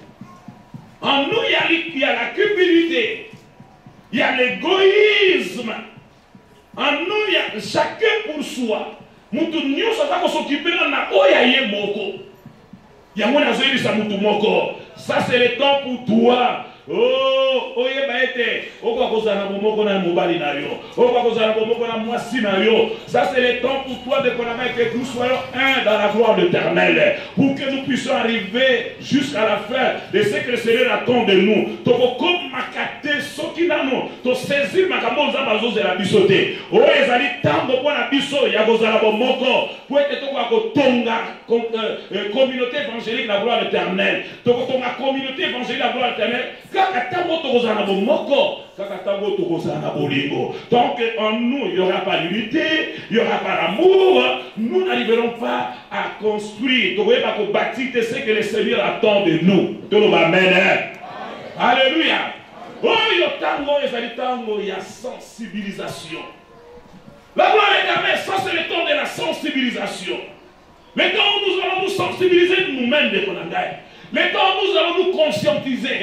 En nous, il y a la cupidité. Il y a l'égoïsme. En nous, il y a chacun pour soi. Nous sommes s'occuper de la moko. Il y a moins de ça, ça c'est le temps pour toi. Oh, oyeba ete, okokozana bomoko na mobali na yo, okokozana bomoko na mwasi na yo. Ça c'est le temps pour toi de connaître que nous soyons un dans la gloire de l'Éternel, pour que nous puissions arriver jusqu'à la fin de ce que le Seigneur attend de nous. Toko makate soki nano, to saisir makambo nzamba zo la bisote. Oh ezali tambo pour la biso ya kozala bomoko, pour être toko akotonga communauté évangélique la gloire de l'Éternel. Toko tonga communauté évangélique la gloire de l'Éternel. Tant qu'en nous, il n'y aura pas d'unité, il n'y aura pas d'amour, nous n'arriverons pas à construire, à bâtir ce que le Seigneur attend de nous. Amen. Alléluia. Oh, il y a sensibilisation. La gloire de l'Éternel, ça c'est le temps de la sensibilisation. Le temps où nous allons nous sensibiliser nous-mêmes de Konangai. Le temps où nous allons nous conscientiser,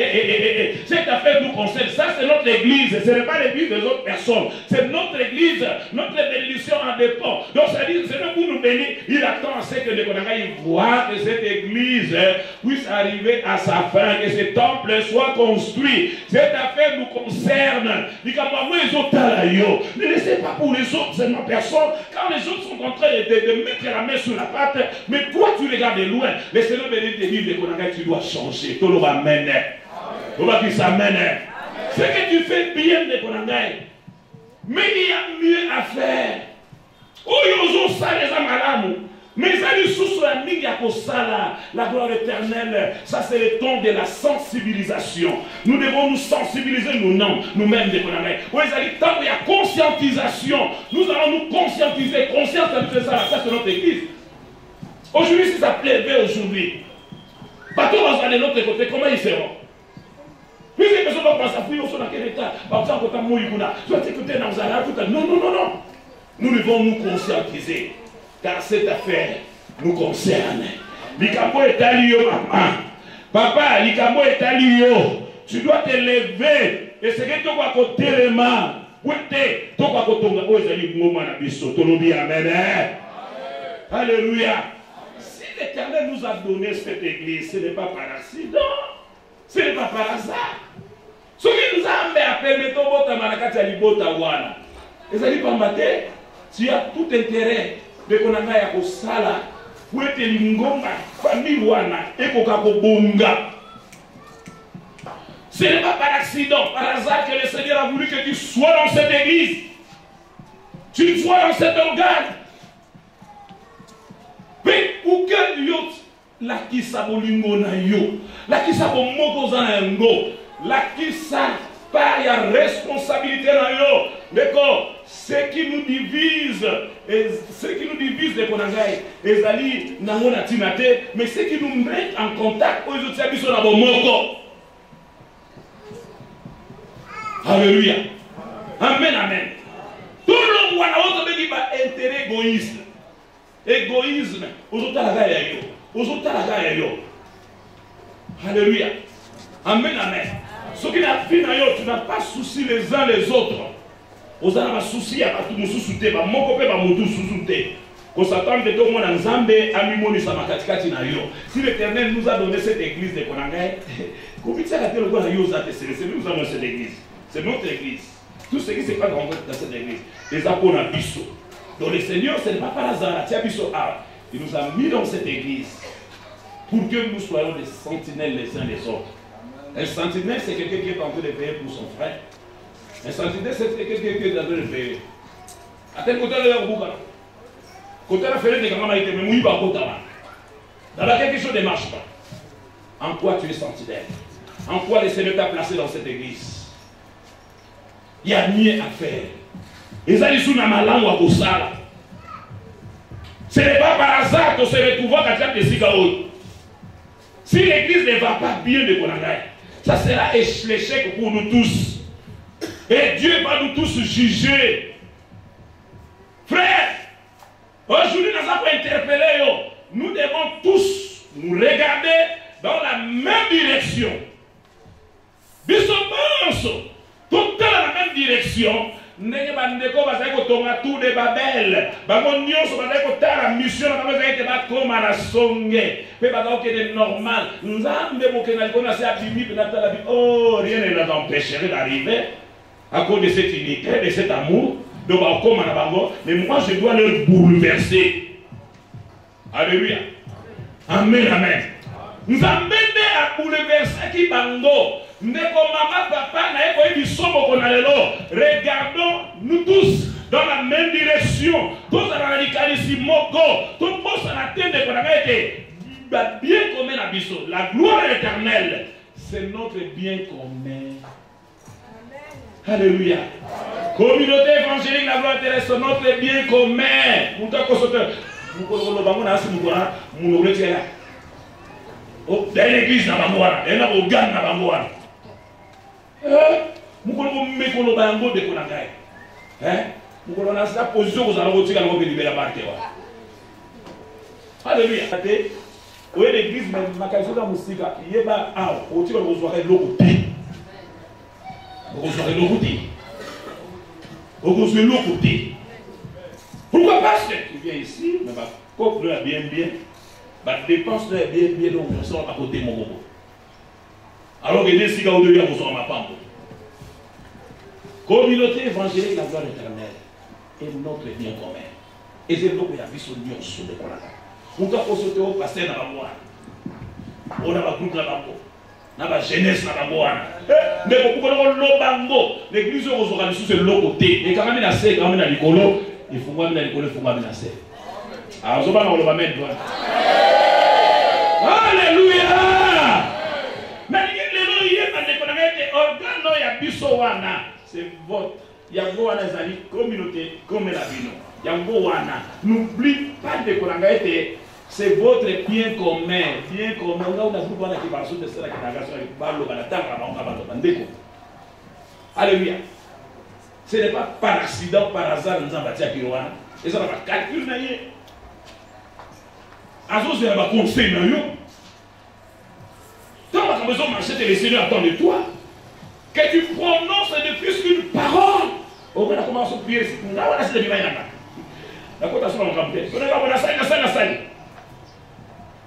cette affaire nous concerne, ça c'est notre église, ce n'est pas l'église des autres personnes, c'est notre église, notre bénédiction en dépend. Donc ça dit, c'est nous pour nous bénir, il attend à ce que les Konangai voient que cette église puisse arriver à sa fin, que ce temple soit construit. Cette affaire nous concerne. Ne laissez pas pour les autres seulement personne, quand les autres sont en train de mettre la main sur la pâte, mais toi tu regardes de loin, le Seigneur bénit te dit, les Konangai, tu dois changer. Tout le monde amène. Tout le monde s'amène. Ce que tu fais bien de Konangai, mais il y a mieux à faire. Mais ça lui sous la ligne à la gloire éternelle. Ça c'est le temps de la sensibilisation. Nous devons nous sensibiliser nous-mêmes de Konangai. Oui, ça dit tant qu'il y a conscientisation. Nous allons nous conscientiser. Conscience, ça c'est notre église. Aujourd'hui, si ça plaît aujourd'hui, bateau va aller de l'autre côté, comment ils seront? Puis les personnes vont penser, oui, on est dans quel état? Non, non, non, non. Nous devons nous conscientiser, car cette affaire nous concerne. Likambo est allé, maman. Papa, Likambo est allé. Tu dois te lever. Et c'est que tu dois côté les mains. Tu dois côté les mains. Alléluia. L'Éternel nous a donné cette église, ce n'est pas par accident, ce n'est pas par hasard. Ce qui nous a appelé, tu as tout intérêt de Konangai à Kosala, pour être l'ingomba, famille wana, et Kokabonga. Ce n'est pas par accident, par hasard que le Seigneur a voulu que tu sois dans cette église, tu sois dans cet organe. Mais pour que yot la kisa bolingo na yo, la kisa bomoko za na ngo, la kisa pas ya responsabilité na yo. D'accord, ce qui nous divise les Konangai, ezali nango na tinate, mais ce qui nous met en contact aux autres abisso na bomoko. Alléluia. Amen, amen. Tout le monde a autre intérêt égoïste. Égoïsme, alléluia. Amen, amen. Ce qui n'a fait, tu n'as pas souci les uns les autres. Vous avez un souci à tout le monde sous-souté, mon copain va m'auto sous-souté. On s'attend de tout le monde en Zambé, à Mimoni Samakatikati na yo. Si l'Éternel nous a donné cette église de Konangai, comment ça a été le roi Yosa c'est nous avons cette église. C'est notre église. Tout ce qui se passe dans cette église, les apôtres à Bissot. Donc le Seigneur, ce n'est pas par hasard. Il nous a mis dans cette église pour que nous soyons des sentinelles les uns les autres. Un sentinelle, c'est quelqu'un qui est en train de veiller pour son frère. Un sentinelle, c'est quelqu'un qui est en train de veiller. À tel côté de leur bouc, côté de la fenêtre de Gamama, il était même pas côté là. Dans quelque chose ne marche pas. En quoi tu es sentinelle? En quoi le Seigneur t'a placé dans cette église? Il y a mieux à faire. Ce n'est pas par hasard qu'on se retrouve à Sikaoui. Si l'église ne va pas bien de Konangai, ça sera l'échec pour nous tous. Et Dieu va nous tous juger. Frère, aujourd'hui nous avons interpellé. Nous devons tous nous regarder dans la même direction. Tout dans la même direction. ndenge bandeko bazali kotonga tour de Babel bango nyonso bazali kotala mission na bango ezali te bakoma na songe mpe bazakokende normal nzambe bokenga likolo na se abimi mpe natala bi oh rien ne les empêcherait d'arriver à cause de cette unité, de cet amour donc bakoma na bango mais moi je dois leur bouleverser. Alléluia, amen, amen. Nzambe nde abouleversaki bango ndeko mama papa na eko ebisomo kona lelo. Regardons nous tous dans la même direction. Tous à la likalisi moko. Tout poste à la tête de kona ete bien commun à biso. La gloire de l'Éternel, c'est notre bien commun. Alléluia. Communauté évangélique, la gloire terrestre, c'est notre bien commun. Nous t'avons oh, dans l'église, dans la et dans le gang, dans la nous avons mis le bango de Konangai. Nous avons la position que nous allons retirer dans le parti. Alléluia. Oui, l'église, mais ma question de la musique, il y a un outil que vous aurez l'eau. Vous aurez l'eau. Vous aurez l'eau. Pourquoi parce que tu viens ici, mais ma couple est bien. Ma dépense est bien, donc je sors à côté de mon bobo. Alors que les cigares de vous sont ma femme. Communauté évangélique, la gloire éternelle est notre bien commun. Et c'est là qu'il y a vu son union sur le Coran. On a consulté au pasteur dans la moine. On a un groupe dans la moine. On a la jeunesse dans la moine. Mais pourquoi on a bango? L'église aux organismes c'est l'autre côté. Et quand même la sait, quand même la licolo, il faut moi la licolo, il faut moi la sait. Alors je vais va mettre. Alléluia. Mais c'est votre. Yango wana ezali communauté comme la bino. Yango wana. N'oublie pas de kolangaete. C'est votre bien commun. Bien commun. On a groupe wana qui va sauter cela qui n'a pas sur le ballon dans la table on va bandeko. Alléluia. Ce n'est pas par accident, par hasard nous avons bâti à Kiroana. Et ça va calculer naïe. Azo c'est un conseil naïe. Quand on a besoin de marcher, le Seigneur attend de toi. Que tu prononces de plus qu'une parole. On a commencé à prier. On a essayé de vivre. La cotation en campé. On a essayé.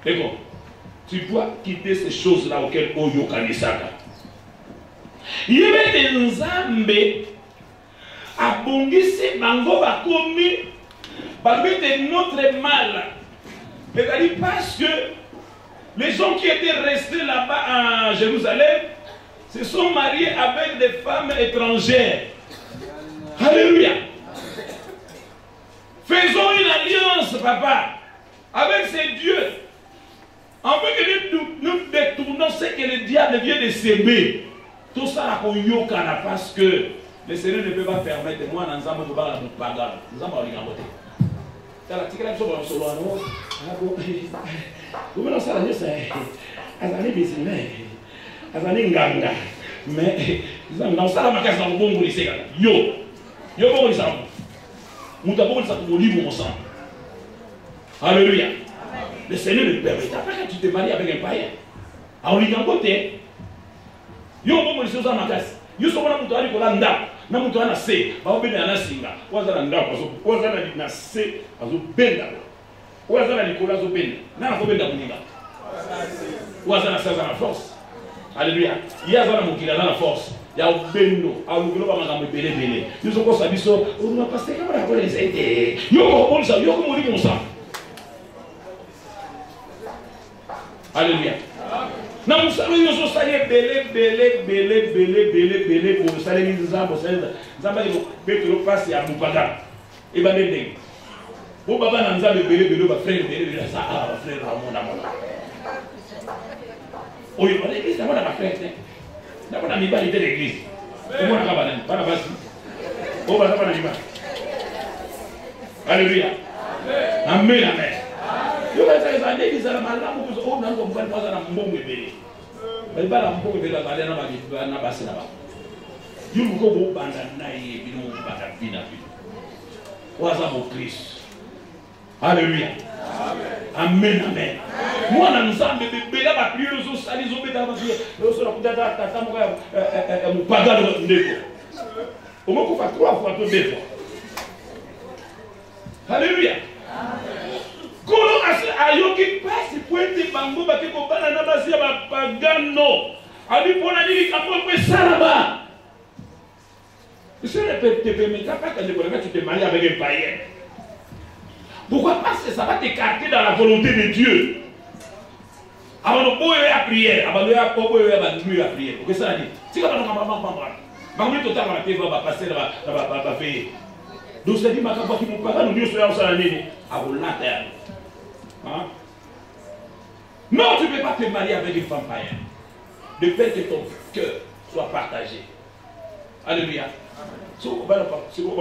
D'accord. Tu dois quitter ces choses-là auxquelles Oyo Kanisaka. Il y avait des Nzambe à Bongisi, Bango, Bakomi, de notre mal. C'est-à-dire parce que les gens qui étaient restés là-bas à Jérusalem se sont mariés avec des femmes étrangères. Alléluia. Faisons une alliance, papa, avec ces dieux. En fait que nous détournons ce que le diable vient de s'aimer. Tout ça, parce que le Seigneur ne peut pas permettre moi dans un monde de pagan. Nous avons rien voté. Comment ça va c'est azali bizime azali nganga mais non ça la makasa na bongo ni seka yo bongo ni ça muta bongo ça pour livre mon sang. Alléluia. Le Seigneur ne permet pas que tu te maries avec un païen. Alors il y a un côté yo bongo ni ça makasa yo so na muto ali ko landa na muto ana se ba obene ana singa wazana ndako so wazana na se azo benda wazana likola zo benda na ko benda kuninga wazana sasa na force. Alléluia. Il y a zana mokila na force ya bendo alukilo ba makambo belebele yo so ko sabiso on va passer comme la police était yo ko ça yo ko mori mon sang. Alléluia. Na musalo yo so saye belé pour saler les arbres zamba ko betro passe à Mupaga et ba ndenge bo baba na nzambe belé ba frère belé ça ah frère Ramon na mona oyo ba l'église na mona ba frère na mona mibali de l'église o mona ka bana bana basi o ba bana mibali. Alléluia. Amen, amen. Yo ba ça l'église na malamu ko o na ko mfani kwanza na mbongo belé ba la mbongo belé ba na basi na ba yo ko bo banda na ye bino ba ka bina bino waza mo Christ. Alléluia. Amen, amen. Moi, nous sommes bébés là, ma prière, nous sommes allés au bédard, nous sommes là, nous sommes là, Au moins qu'on fasse 3 fois, 2 fois. Alléluia. Kolo ayoki pasi poete bango bakeko bana na basi ya bapagano. Ali pona nini kambo pe salaba. Je ne te permettras pas que tu te maries avec un païen. Pourquoi? Parce que ça va t'écarter dans la volonté de Dieu. Avant de boire la prière, avant de boire la prière. Pourquoi ça dit? Si quand on a maman, tout à l'heure, on va passer là, va payer. Donc ça dit, ma campagne qui m'ont parlé, nous Dieu soit en sa année, à vos lanternes. Non, tu ne peux pas te marier avec une femme païenne. De peur que ton cœur soit partagé. Alléluia. Si vous avez un cigarette,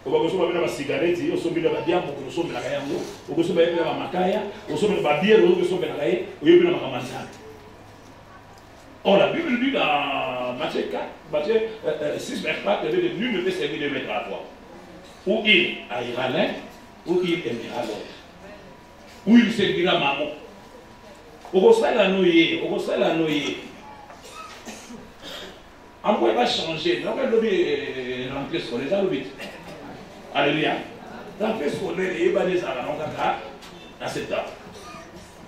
vous avez un cigarette, vous avez un diable, vous avez un diable, vous avez un macaya, vous avez un bière, vous avez un macaya. Or, la Bible dit dans Matthieu 4, Matthieu 6, verset 4, nul ne peut servir de maître à toi. Ou il haïra l'un, ou il aimera l'autre. Ou il servira maman. Au conseil la noyer, au conseil la noyer. En quoi il va changer? On va le rentrée scolaire, ça le vite. Alléluia. Rentrée scolaire, il va des arabes dans cette table.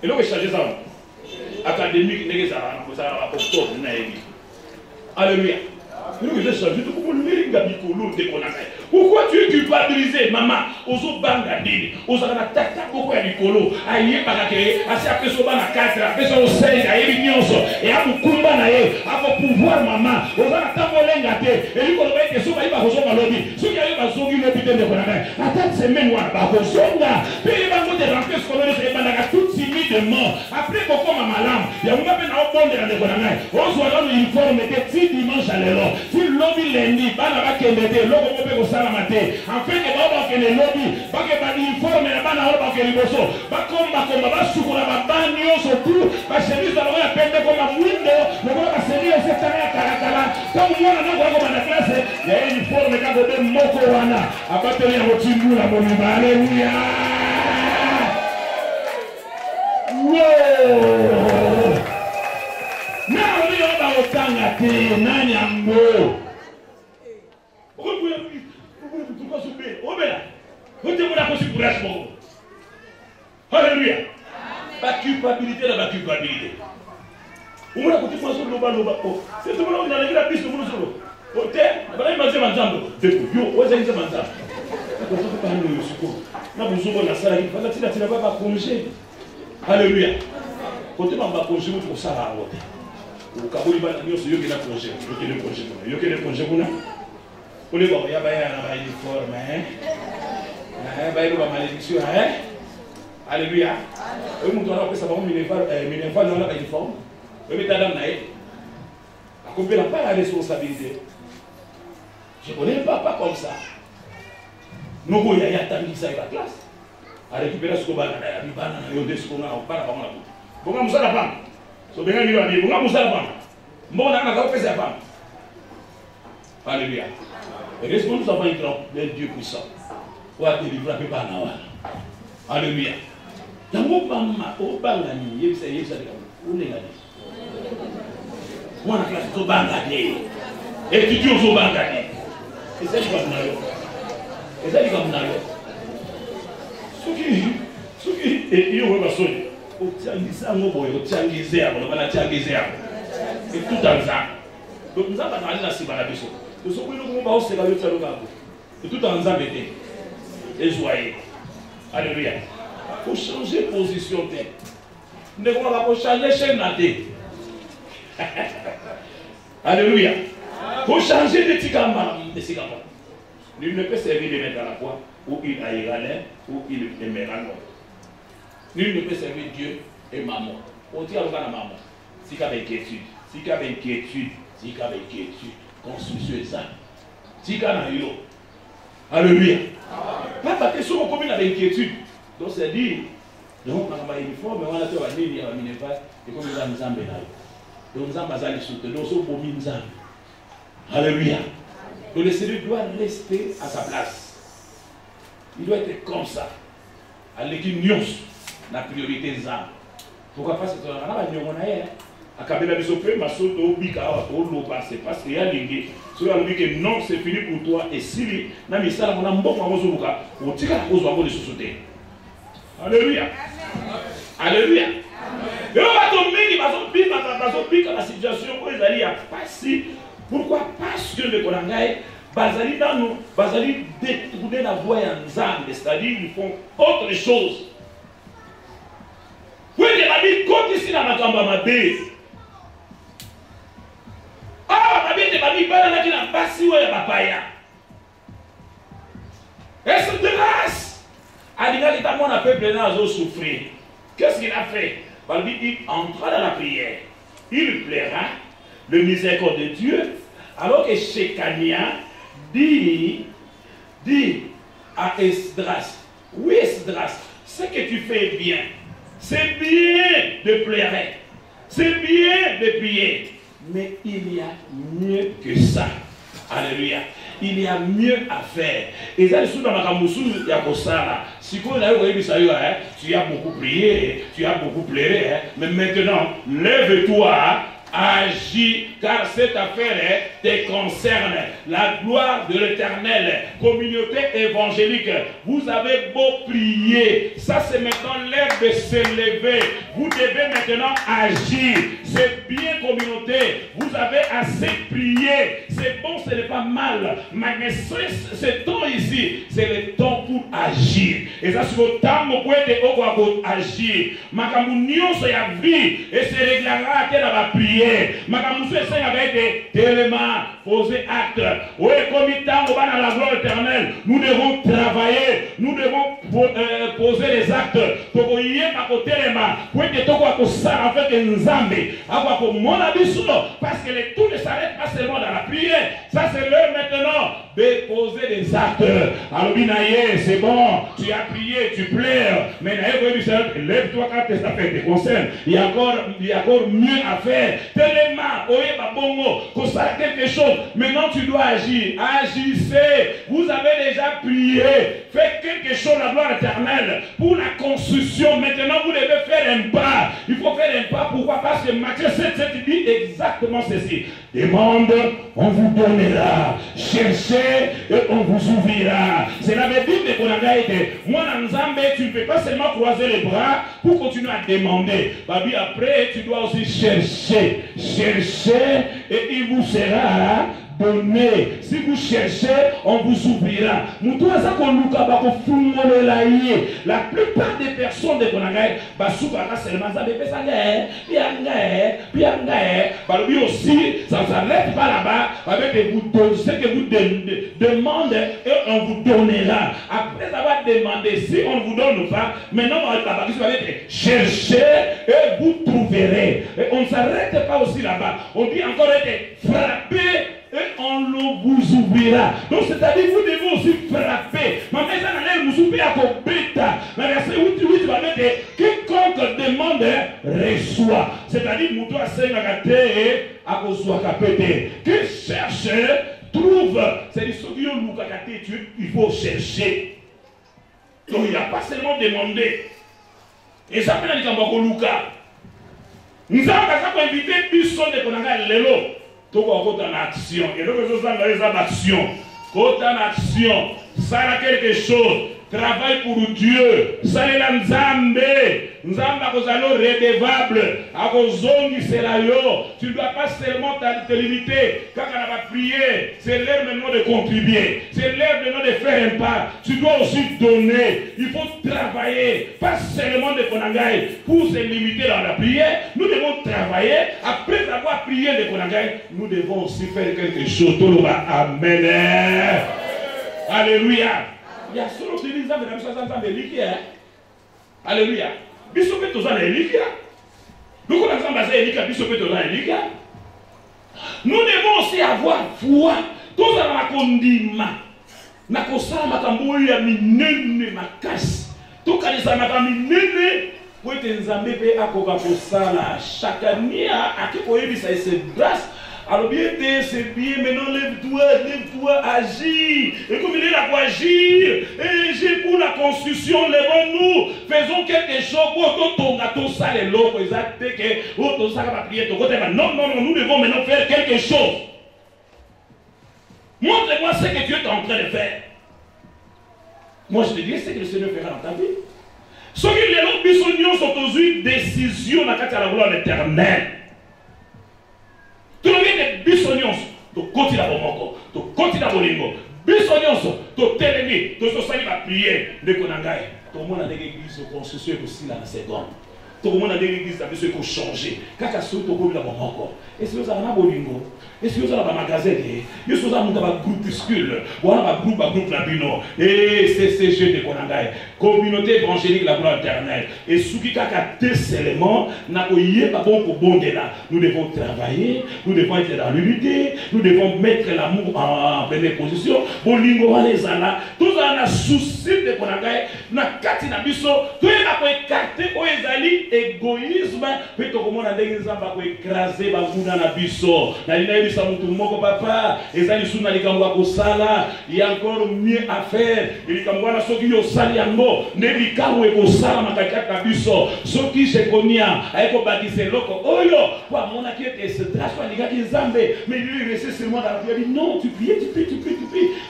Et là, il va changer ça. Académique, il va octobre. Alléluia. Pourquoi tu es culpabilisé, maman? Aux autres bangadines, aux autres tata, pourquoi il y a du colo? Aïe, bagagé, assez après ce ban à 4, après ce 16, aïe, l'ignorance, et à vous combattre, à vos pouvoirs, maman, aux autres tambolins gâtés, et lui, qu'on va être sur ma lobby, ceux qui arrivent à Zongi, le putain de Konaka, à 4 semaines, on va pas Zonga, puis les banques de rentrée scolaire, c'est pas tout timidement, après pourquoi ma malade, il y a un peu de bon de la Konaka, on soit dans l'uniforme, était 6 dimanches à l'élo, si le lobby lundi, bana va kembete, logo mope ko sala mate, en fait que baba ke le lobby, ba ke ba uniforme na bana ba ke liboso, ba komba ba sukura ba banyo surtout, ba chemise ba la pende ko ma mwindo, no ba seri o se tana karakala, comme mwana na ko na classe, ya uniforme ka go de moko wana, abateli ya motimbula mo ni haleluya. Wow! Now we are about Tangate, Nanyango. Alléluia. La culpabilité de la culpabilité. Vous me racontez moi sur le bas. C'est tout le monde dans la piste de mon solo. Ok, voilà, il m'a dit manzambo. Yo, où est-ce que c'est manzambo? Alléluia. Côté ma congé pour ça à voter. Au Kabuli ba nyo so yoki na congé, yoki le congé. Yoki le congé kuna. Ole ba ya ba ya na ba uniforme ba ile ba malédiction Alléluia. Oyo mutu ana pesa ba minefa na ba uniforme. Oyo tadam na ye. Accomplir pas la responsabilité. Je connais le papa comme ça. Nous voyons y a tangi ça la classe. A récupérer ce qu'on va na bana na yo desko na para ba ngala. Bonga musala pam. So benga ni wani bonga musala pam. Mbona na ka pesa pam. Alléluia. Et qu'est-ce que nous avons un Dieu puissant? Pour délivrer papa na wa. Alléluia. Tango mama o banga ni yebisa o nengani. Mwana classe to banga ni. Étudiant zo banga ni. Et ça quoi na yo. Et ça comme na yo. Suki iyo wewe basoni. Otiangisa ngoboyo otiangizea bona bana tiangizea. Et tout en ça. Donc nous avons parlé na sibana biso. Nous sommes nous ba osela yo tsalo ngabo. Et tout en ça bete. Et joyeux. Alléluia. Faut changer position tête. Ne va pas changer chaîne na tête. Alléluia. Faut changer de tikamba, de sikamba. Nul ne peut servir de maître à la fois, ou il haïra l'un, ou il aimera l'autre. Nul ne peut servir Dieu et maman. On dit à maman, si il y a inquiétude, construction est ça. Si il y a Alléluia. Papa, qu'est-ce qu'on combine avec inquiétude? Donc c'est dit, donc on a une forme, on a fait un nid, on a mis et comme nous avons zambé là. Donc nous avons bazali soute, donc nous avons mis zambé. Alléluia. Donc le Seigneur doit rester à sa place. Il doit être comme ça. À l'équilibre, la priorité des âmes. Pourquoi pas c'est ça? À Kabila Bisope, Masoto, Bika, c'est parce qu'il y a l'ingé. Si vous avez dit que non, c'est fini pour toi, et si vous avez dit que vous avez dit que vous avez dit Alléluia. Alléluia. Et on va tomber dans la situation où ils allaient passer. Pourquoi? Parce que le Korangaï, Bazali dans nous, Bazali détourner la voie en Zambie, c'est-à-dire ils font autre chose. Oui, il m'a dit, quand ici dans ma cambre, ma bête. Ah, ma bête, m'a dit, bah, qui n'a pas si ouais, papaya. Et c'est de grâce. Adiga, qui t'a mon peuple là, ils ont souffert. Qu'est-ce qu'il a fait? Il entra dans la prière. Il plaira le miséricorde de Dieu. Alors que Shekania dit à Esdras, oui Esdras, ce que tu fais bien, c'est bien de pleurer, c'est bien de prier, mais il y a mieux que ça. Alléluia. Il y a mieux à faire. Et ça, c'est dans ma camouflage, il y a que ça là. Si tu as beaucoup prié, tu as beaucoup pleuré, mais maintenant, lève-toi. Agis, car cette affaire te concerne. La gloire de l'Éternel, communauté évangélique, vous avez beau prier, ça c'est maintenant l'heure de se lever. Vous devez maintenant agir. C'est bien, communauté, vous avez assez prié. C'est bon, ce n'est pas mal, mais ce temps ici, c'est le temps pour agir. Et ça c'est votre temps pour agir. Makamunio se a vie et se réglera à la prière. Makamusu essaye avec des éléments, poser acte. Oui, comme il dans la gloire éternelle, nous devons travailler, nous devons poser les actes. Pour que y ait à côté les mains, pour que tout soit ça avec un zambé, avoir comme mon abisso, parce que les tout ne s'arrête pas seulement dans la prière. Ça c'est l'heure maintenant de poser des actes. Alors binaye, c'est bon, tu as prié, tu pleures, mais lève-toi quand ça fait des concerne. Il y a encore mieux à faire. Tellement, quelque chose. Maintenant, tu dois agir. Agissez. Vous avez déjà prié. Faites quelque chose, la gloire éternelle, pour la construction. Maintenant, vous devez faire un pas. Il faut faire un pas. Pourquoi? Parce que Matthieu 7 dit exactement ceci. Demande, on vous donnera. Cherchez et on vous ouvrira. C'est la Bible qu'on a été. Moi, dans Zambé, tu ne peux pas seulement croiser les bras pour continuer à demander. Babi, après, tu dois aussi chercher. Cherchez et il vous sera donné. Si vous cherchez, on vous ouvrira. La plupart des personnes de Konagaï, lui aussi, ça ne s'arrête pas là-bas avec ce que vous demandez et on vous donnera. Après avoir demandé, si on ne vous donne pas, maintenant on va chercher et vous trouverez. Et on ne s'arrête pas aussi là-bas. On dit encore frapper et on vous ouvrira. Donc c'est-à-dire vous devez aussi frapper. Mais maintenant vous ouvrez à vos bêta. Mais verset 8 va mettre quiconque demande reçoit. C'est-à-dire vous doit s'engager et à vos soins capétés. Que cherche trouve. C'est-à-dire il faut chercher. Donc il n'y a pas seulement demandé. Et ça peut dire qu'on Luka. Nous avons invité plus de Konanga Lelo. Tout en action. Et donc, nous avons des actions. Côté en action. Ça a quelque chose. Travail pour Dieu. Ça est la Nzambe. Nzambe a allons redevable. A vos zongi serayo. Tu ne dois pas seulement te limiter. Quand on va prier, c'est l'heure maintenant de contribuer. C'est l'heure maintenant de faire un pas. Tu dois aussi donner. Il faut travailler. Pas seulement de Konangaï pour se limiter dans la prière. Nous devons travailler. Après avoir prié de Konangaï, nous devons aussi faire quelque chose. Amen. Alléluia. Il y a solo de l'Islam de la mission de l'Élikia. Alléluia. Bisopé Tozan et Élikia. Nous connaissons basé Élikia, Bisopé Tozan et Élikia. Nous devons aussi avoir foi. Tous dans la condima. Na kosala makambo ya minene makasi. Tout kanisa makambo minene. Pour être nzambe pe akoka kosala. Chaque année akikoyebisa se grâce. Alors bien, c'est bien, maintenant lève-toi, agis. Et comme il est là pour agir, et agir pour la construction, lèvons-nous, faisons quelque chose pour ton gâteau sale et l'eau, non, nous devons maintenant faire quelque chose. Montre-moi ce que Dieu est en train de faire. Moi, je te dis ce que le Seigneur fera dans ta vie. Ce qui les longs bisognos sont aujourd'hui décision dans la gloire de l'Éternel. Tout le monde est bisognos. Tu continues à mon tu continues à mon lingo. Bisognos, tu t'es tu te la prière de Konangai. Tout le monde a des églises de construction aussi dans la seconde. Tout le monde a des églises qui ont changé. Quand tu as sauté au bout de la encore. Est-ce que vous avez un bolingo? Est-ce que vous avez un magasin? Est-ce que vous avez un groupuscule? Voilà un groupe Labino. Et CCG de Konangai. Communauté évangélique la gloire éternelle. Et ce qui a deux éléments, nous devons travailler, nous devons être dans l'unité, nous devons mettre l'amour en première position. Bolingo, Alezala, tout ça, on a souci de Konangai. Na kati na biso, tout est là pour écarter aux ezali égoïsme, puis tout le monde a des exemples pour écraser baguna na biso. Na lina bisa mutu moko papa, ezali suna likamwa ko sala, il y a encore mieux à faire. Likamwa na soki yo sali yango, ne likamwe ko sala makakata na biso. Soki je konia, ayeko batise loko oyo, kwa mona qui était ce trash liga ki zambe, mais lui il restait seulement dans la vie. Non, tu pries.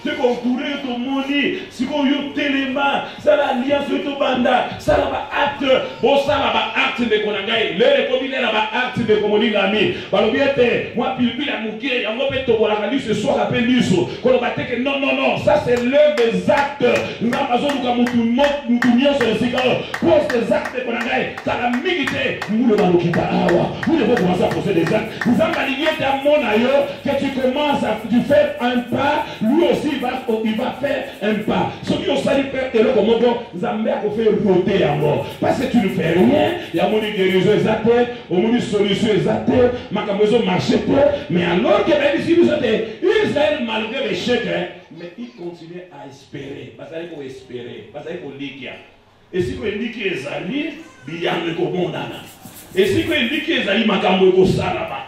C'est qu'on courait ton moni, si qu'on yo téléma, ça l'alliance de ton banda, ça va acte, bon ça va acte de Konangai, le combiné là va acte de Komonigami. Balobiete, moi pilpi la mouké, en gros to la kali ce soir appelle l'uso. Qu'on va dire que non, ça c'est l'œuvre des actes. Nous avons besoin de nous sur le cigare. Pose des actes de Konangai, ça la mérité. Nous le balokita awa, nous devons commencer à poser des actes. Nous avons aligné ta mon ailleurs, que tu commences à faire un pas, lui aussi il va faire un pas. Ce qui ont sali faire et le commandant, nous avons fait roter à mort. Parce que tu ne fais rien, il y a mon guérison exacte, mon solution exacte, ma maison marché mais alors que Israël malgré l'échec, mais il continue à espérer. Parce qu'il faut espérer, parce qu'il faut liquer. Et si vous dites que les alliés, bien le commandant. Et si vous dites que les alliés, ma cambo salama.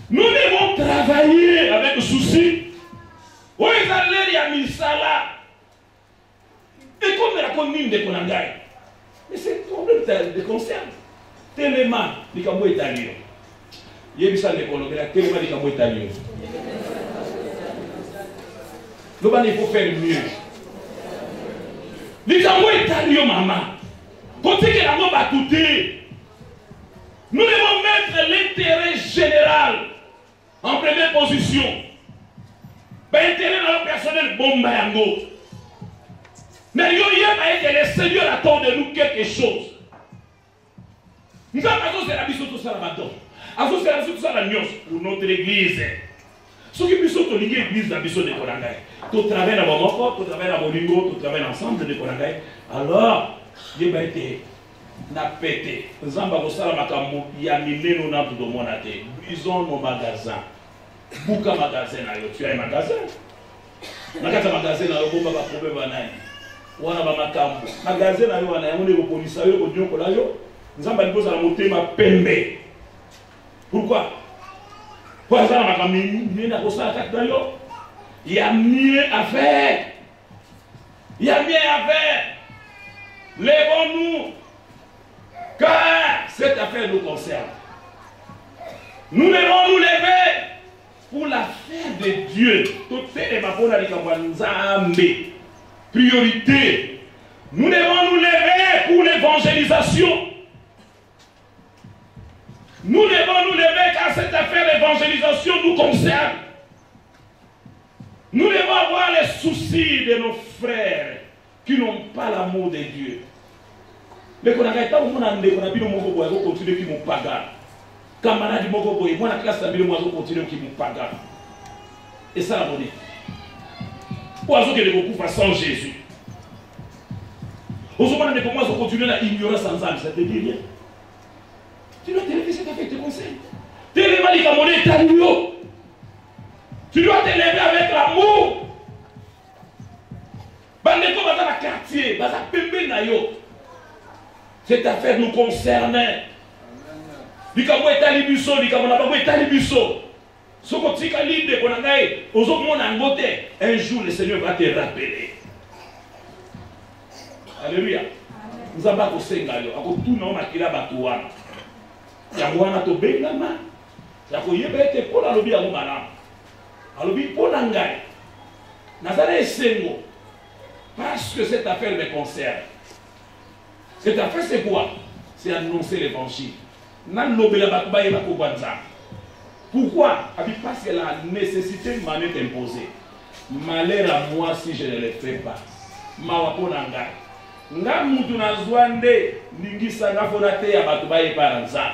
Nous devons travailler avec souci. Oui, les alliés, il y a mis ça là. Et comme la commune de Konangai. Mais c'est un problème de concert. Tellement, les cambo italiens. Il y a mis ça les colons, tellement les cambo italiens. Il faut faire mieux. Les cambo italiens, maman. Quand tu es là, on va tout dire. Nous devons mettre l'intérêt général en première position. L'intérêt dans le personnel, bon, bayango. Mais il y a que le Seigneur attend de nous quelque chose. Nous avons la mission tout ça là-bas. Nous avons tout ça la nuance pour notre église. Ce qui est sur l'église, la mission de Konangai. Tout travail dans mon corps, tout travail dans mon lingo, tout travail ensemble de Konangai. Alors, il va être na pété. Zamba kosala makambo ya mineno na tout monde na te. Brisons nos magasins. Buka magasin na yo, tu as un magasin. Na kata magasin na yo bomba ba problème banani. Wana ba makambo. Magasin na yo wana yango ne ko polisa yo ko dioko la yo. Nzamba liboza na motema pembe. Pourquoi? Pour ça makambo ni na kosala kata yo. Il y a mieux à faire. Il y a mieux à faire. Lèvons-nous. Car cette affaire nous concerne. Nous devons nous lever pour l'affaire de Dieu. Priorité. Nous devons nous lever pour l'évangélisation. Nous devons nous lever car cette affaire d'évangélisation nous concerne. Nous devons avoir les soucis de nos frères qui n'ont pas l'amour de Dieu. Mais quand on a été au monde, on a continué qui m'ont paga. Camarade moko boy, moi la classe d'abili moi continue qui m'ont paga. Et ça la monnaie. Oiseau qui est beaucoup sans Jésus. Aujourd'hui, on commence à continuer à ignorer sans âme, ça te dit rien. Tu dois te lever, c'est avec tes conseils. Tu es le mali à monnaie, tu dois te lever avec l'amour. Bandeko va dans le quartier, va dans le nayo. Cette affaire nous concerne. Likamo est alibuso, likamo n'a pas été alibuso. Ce que tu as dit de Konangai, aux autres mondes en beauté, un jour le Seigneur va te rappeler. Alléluia. Nous avons pas de Seigneur, tout le monde a qui l'a battu. Il y a un to bengama. Il y a un yébé pour la lobby à mon madame. Alors, pour l'engager, Nazaré Sengo, parce que cette affaire me concerne. Cette affaire, c'est quoi? C'est annoncer l'évangile. Pourquoi? Parce que la nécessité m'en est imposée. Malheur à moi si je ne le fais pas. Mawaponanga. Nga mutu na zwande ningisa nga fonate ya batu baye paranza.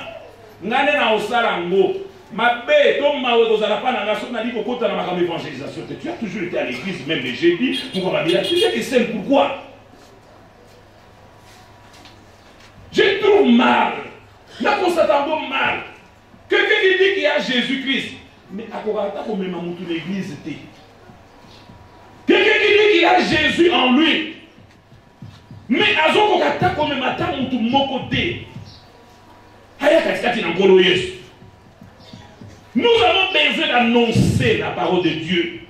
Nga ne na osala ngo. Mabe to mawe kozala pa na nga so na liko kota na makambo évangélisation. Tu as toujours été à l'église même le jeudi. Pourquoi dire? Tu sais que c'est pourquoi? Je trouve mal. N'a constatant mal. Quelqu'un qui dit qu'il y a Jésus-Christ. Mais à quoi on met l'église? Quelqu'un qui dit qu'il y a Jésus en lui. Mais à ce moment-là, on met mon côté. Nous avons besoin d'annoncer la parole de Dieu.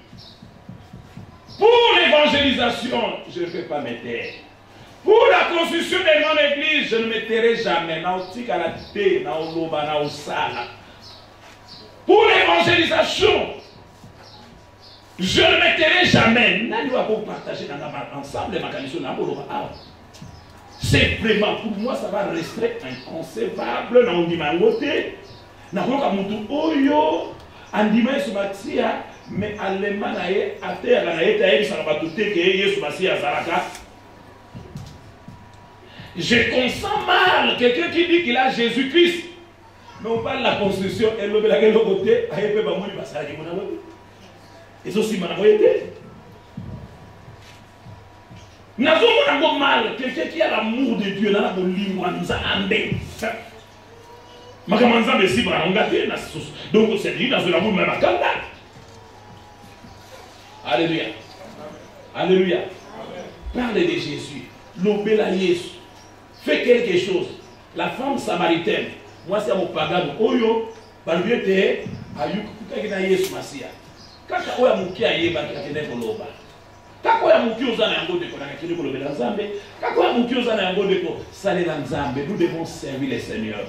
Pour l'évangélisation, je ne vais pas me taire. Pour la construction des grandes églises, je ne me tairai jamais. Pour l'évangélisation, je ne me tairai jamais. Nous allons partager ensemble ma condition. C'est vraiment, pour moi, ça va rester inconcevable. Mais allemand à terre, je consens mal quelqu'un qui dit qu'il a Jésus-Christ. Mais on parle de la construction et l'autre côté, ils aussi mal. Nous avons mal quelqu'un qui a l'amour de Dieu, donc c'est dit dans l'amour même à Kanda. Alléluia. Alléluia. Parlez de Jésus. L'obéla Jésus. Fais quelque chose. La femme samaritaine, moi c'est mon pagan, Oyo, Balbiete, Ayuk, Kagina Yesu Masia. Kaka Oya Muki Ayeba Kakene Koloba. Kako ya Muki Ozana Yango de Konakene Kolobe Nzambe. Kako ya Muki Ozana Yango de Salé Nzambe. Nous devons servir le Seigneur.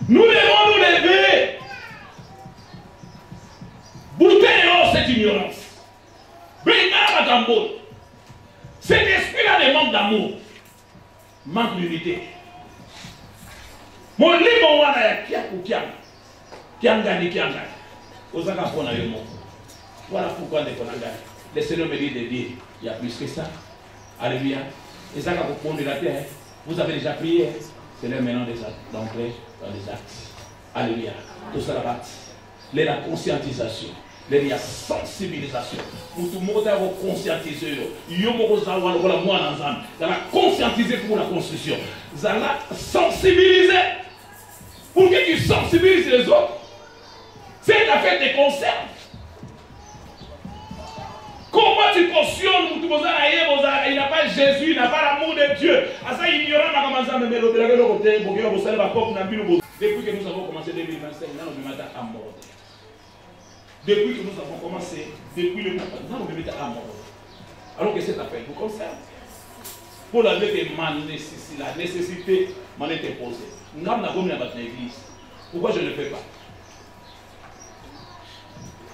Nous devons nous lever. Bouteille cette ignorance. Bringa Magambo. Cet esprit-là manque d'amour. Manque d'unité. Mon livre wana ya kiakukianga. Kiangani kiangani. Ozaka pona yo moko. Voilà pourquoi on le Seigneur me dit de dire, il y a plus que ça. Alléluia. Et ça, quand vous prenez la terre, vous avez déjà prié. C'est l'heure maintenant d'entrer dans les actes. Alléluia. Tout ça là-bas. La conscientisation. Il y a sensibilisation. Pour tout le monde, il faut conscientiser. Il y a conscientiser pour la construction. Il y a sensibiliser. Pour que tu sensibilises les autres. C'est une affaire de concert. Comment tu cautionnes il n'a pas Jésus, il n'a pas l'amour de Dieu. Depuis que nous avons commencé 2025, nous avons à mort. Depuis que nous avons commencé, depuis le matin, nous avons mis à mort. Alors que cette affaire vous concerne. Pour la nécessité m'en est imposée. Nous avons dans l'église. Pourquoi je ne le fais pas?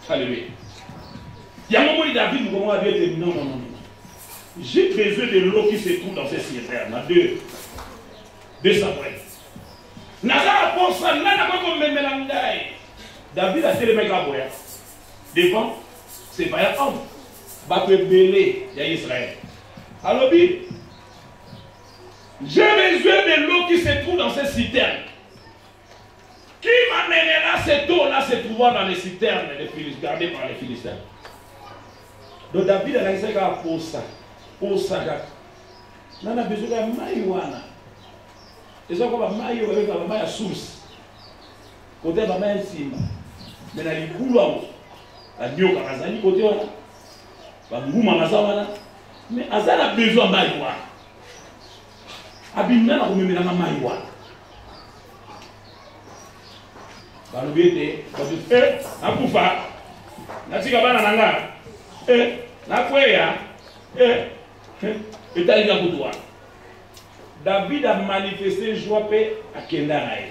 Alléluia. Il y a un moment où David nous commence à dire non. J'ai besoin de l'eau qui se trouve dans ces citernes. Deux sabouets. David a fait le mec à boire. Devant, c'est pas un homme. Va te belé, il y a Israël. Alors, j'ai besoin de l'eau qui se trouve dans ces citernes. Qui m'amènera cette eau-là se trouvant dans les citernes gardées par les Philistins? Donc David a dit pour ça. Pour ça. Nous avons besoin de maïwana. Et ça, on va maïwana avec la maïa source. Côté de la maïa simba. Mais dans les couloirs, la nyoka kazali côté wana. Ba nguma mazawana. Mais azala besoin de maïwana. Abimena ko memela na maïwana. Ba lobete, ba dit akufa. Natika bana nanga. David a manifesté joie paix à Kendaraï.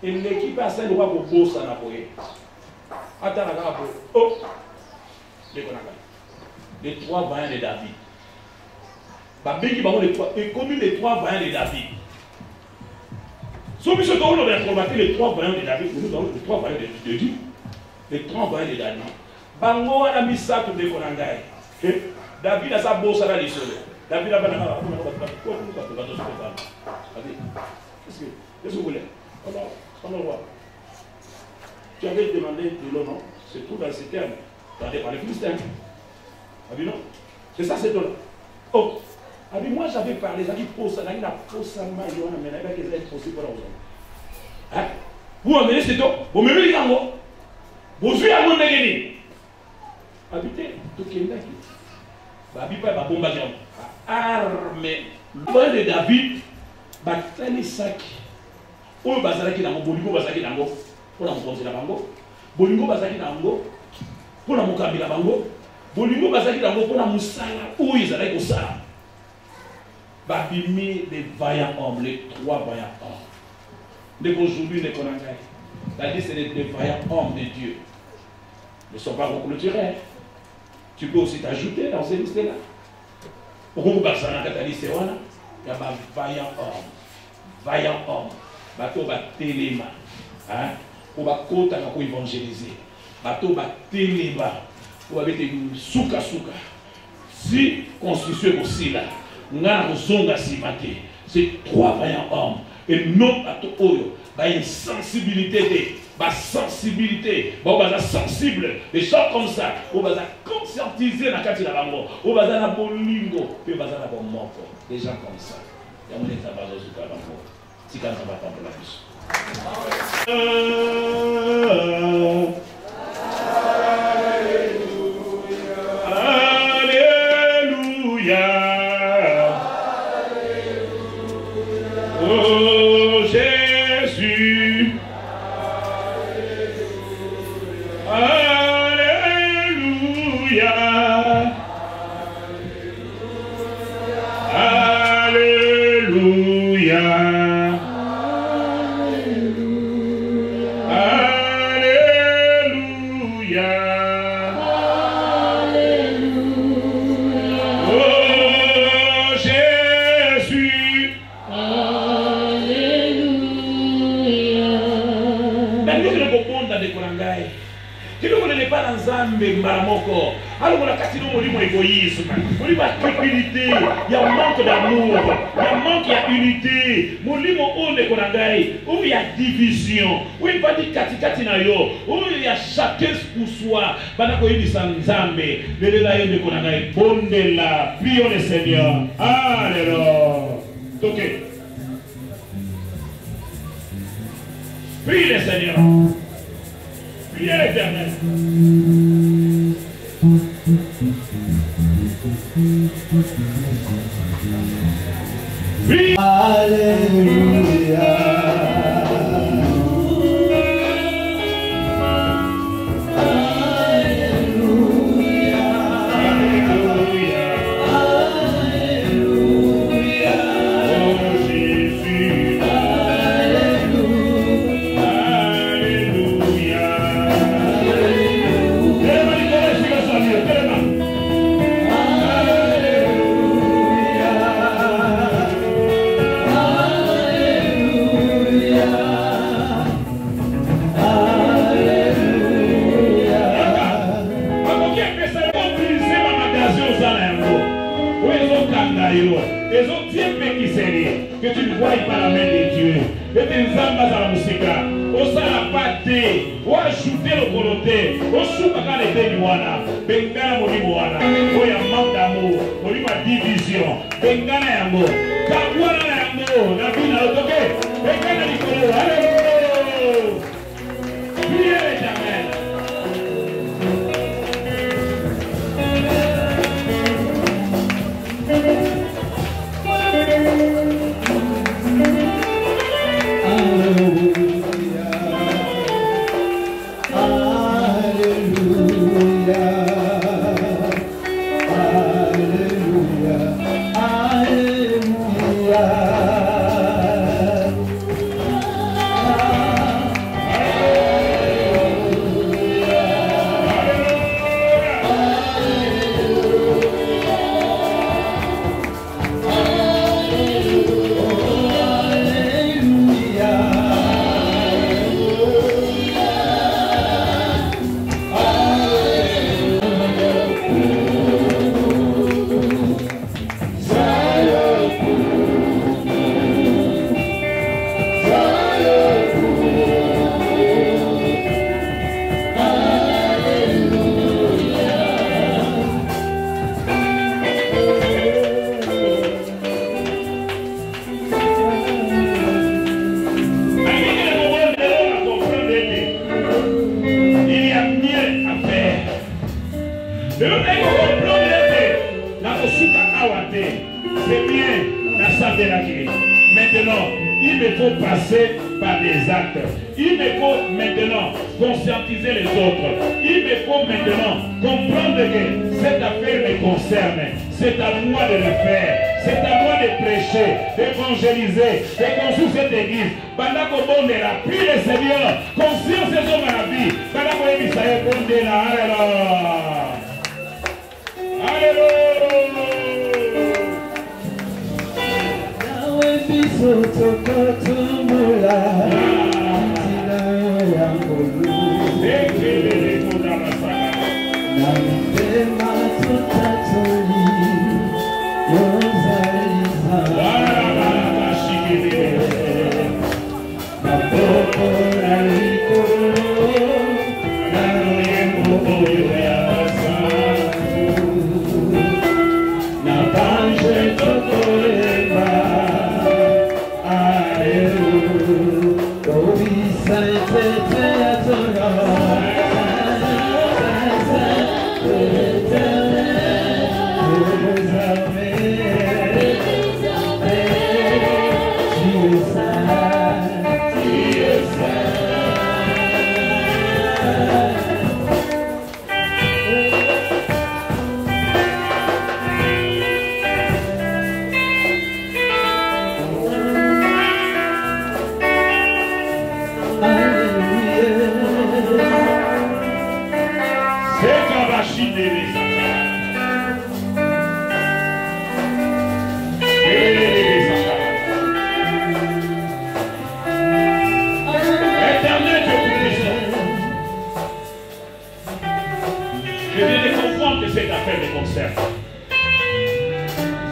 Et l'équipe a celle droit pour bosser à la poée. Attends, la oh, les trois vaillants de David. Et comme les trois vaillants de David. Si nous avons les trois vaillants de David, nous avons les trois vaillants de Dieu. Les trois vaillants de David. Bango a mis ça tout le monde. David a sa bosse à la liste. David a qu'est-ce que vous voulez? On va voir. Tu avais demandé de l'eau, non? C'est tout dans ces termes. Dans les Philistins. Non? C'est ça, c'est tout là. Oh! Moi j'avais parlé, j'avais posé, j'avais posé ma main, mais j'avais posé posé pour la hein? Vous amenez c'est tout. Vous me mettez en haut. Vous jouez à mon négéni. Habitez, tout qui est là. Babi pas bombe armée. Le de David, batali sac. Oyo bazalaki na bolingo bazalaki na ngo. Pour la mokonzela bango. Bolingo bazalaki na ngo. Pour la mokambila bango. Bolingo bazalaki na ngo pour la musala. Oyo ezalaki kosala. Babimi les vaillants hommes, les trois vaillants hommes. Mais aujourd'hui, les Konangai, la liste c'est des vaillants hommes de Dieu. Ne sont pas reclôturés. Tu peux aussi t'ajouter dans ces listes-là. Pour vous, Barsana Katali Sewana, il y a des vaillants hommes. Vaillants hommes. Bateau va téléma. Pour va côté pour évangéliser. Bateau va téléma. Pour avoir des souka. Si constitué aussi là. C'est trois vaillants hommes. Et non à tout oyo. Une sensibilité. Une sensibilité. Sensible. Des gens comme ça. On va conscientiser la carte de la bango. On va dans la bolingo. Puis on va dans la bombe. Des gens comme ça. Il y a mon état basé sur la bango. Si quand ça va pas pour la bouche. Alors on a cassé le égoïsme, on a cupidité, il y a un manque d'amour, il y a un manque d'unité, où il y a division, où il va dire kati na yo, où il y a chacun pour soi, prions le Seigneur. Alléluia. Ok. Prie le Seigneur. Priez l'Éternel. Alléluia. Que tu ne vois pas la main de Dieu. Et tes âmes à la musique. On s'en pas on ajouter le volonté. On soupaka les béniwana. Bengana moniwana. On y a manque d'amour. On y a division. Bengana yango. Kabwana yango. La vie n'a pas toqué. Bengana Nicolo. Alléluia. Priez l'Éternel. Le comprendre la kosuka awate. C'est bien la saberaki. Maintenant, il me faut passer par des actes. Il me faut maintenant conscientiser les autres. Il me faut maintenant comprendre que cette affaire me concerne. C'est à moi de le faire. C'est à moi de prêcher, d'évangéliser, de construire cette église. Pendant qu'on bonne la prie le Seigneur, conscience des hommes à la vie. Pendant qu'on est Misaïe, bonne la. Alléluia. Alléluia.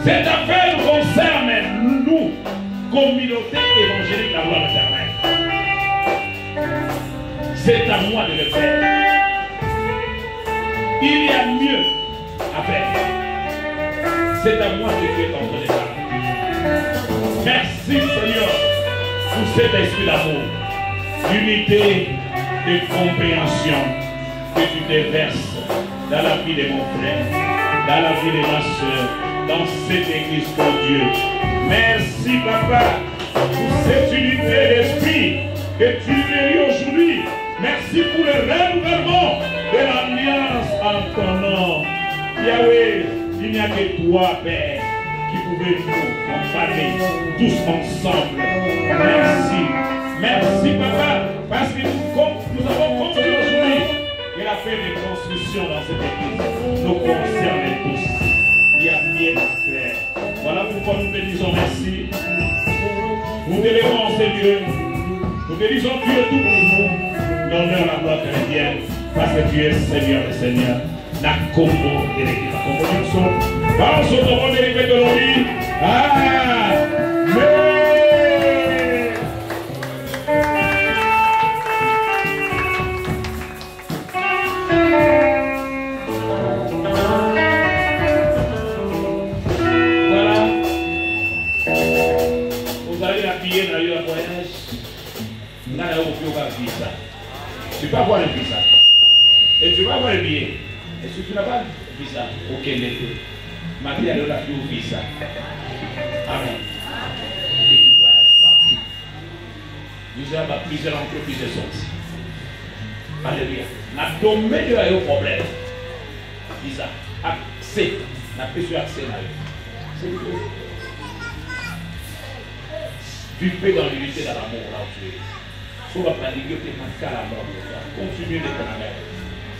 Cette affaire nous concerne, nous, communauté évangélique de la gloire éternelle. C'est à moi de le faire. Il y a mieux à faire. C'est à moi de Dieu contre les âmes. Merci Seigneur pour cet esprit d'amour, d'unité, de compréhension que tu déverses dans la vie de mon frère, dans la vie de ma soeur, dans cette église pour Dieu. Merci Papa pour cette unité d'esprit que tu bénis aujourd'hui. Merci pour le renouvellement de l'alliance en ton nom. Yahweh, il n'y a que toi, Père, qui pouvait nous en parler tous ensemble. Merci. Merci Papa, parce que nous avons compris aujourd'hui que la paix de construction dans cette église nous concerne tous. Il y a bien à faire. Voilà pourquoi nous te disons merci. Nous t'élevons, Seigneur. Nous te disons Dieu tout pour nous. L'honneur, la gloire chrétienne, parce que tu es Seigneur et Seigneur. La combo de l'église. La combo de son. Vamos au nom de l'église de l'Ori. Amen. Tu peux avoir le visa. Et tu vas avoir le billet. Et si tu n'as pas le visa, ok, les deux. Marie a le visa. Amen. Et tu voyages partout. Nous avons plusieurs entreprises de sortie. Alléluia. N'a tombé de un problème. Visa. Accès. N'a plus sur accès. C'est tout. Tu fais dans l'unité dans l'amour là où tu es. On va pratiquer tes marques à la mort. Continuez de connaître.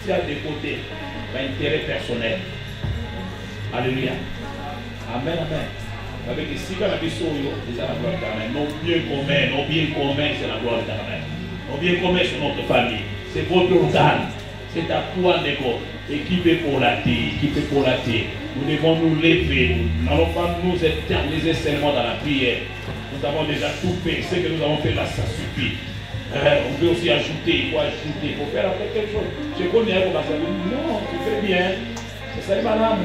S'il y a des côtés, l'intérêt personnel. Alléluia. Amen, amen. Avec les si quand la mission c'est la gloire éternelle. Nos biens communs, c'est la gloire éternelle. Nos biens communs, c'est notre famille. C'est votre organe. C'est à toi, Négo. Équipé pour la terre, équipé pour la terre. Nous devons nous lever. Nous n'allons pas nous éterniser seulement dans la prière. Nous avons déjà tout fait. Ce que nous avons fait là, ça suffit. On peut aussi ajouter, il faut ajouter, il faut faire après quelque chose. Je connais un peu, non, tu fais bien. C'est ça, madame.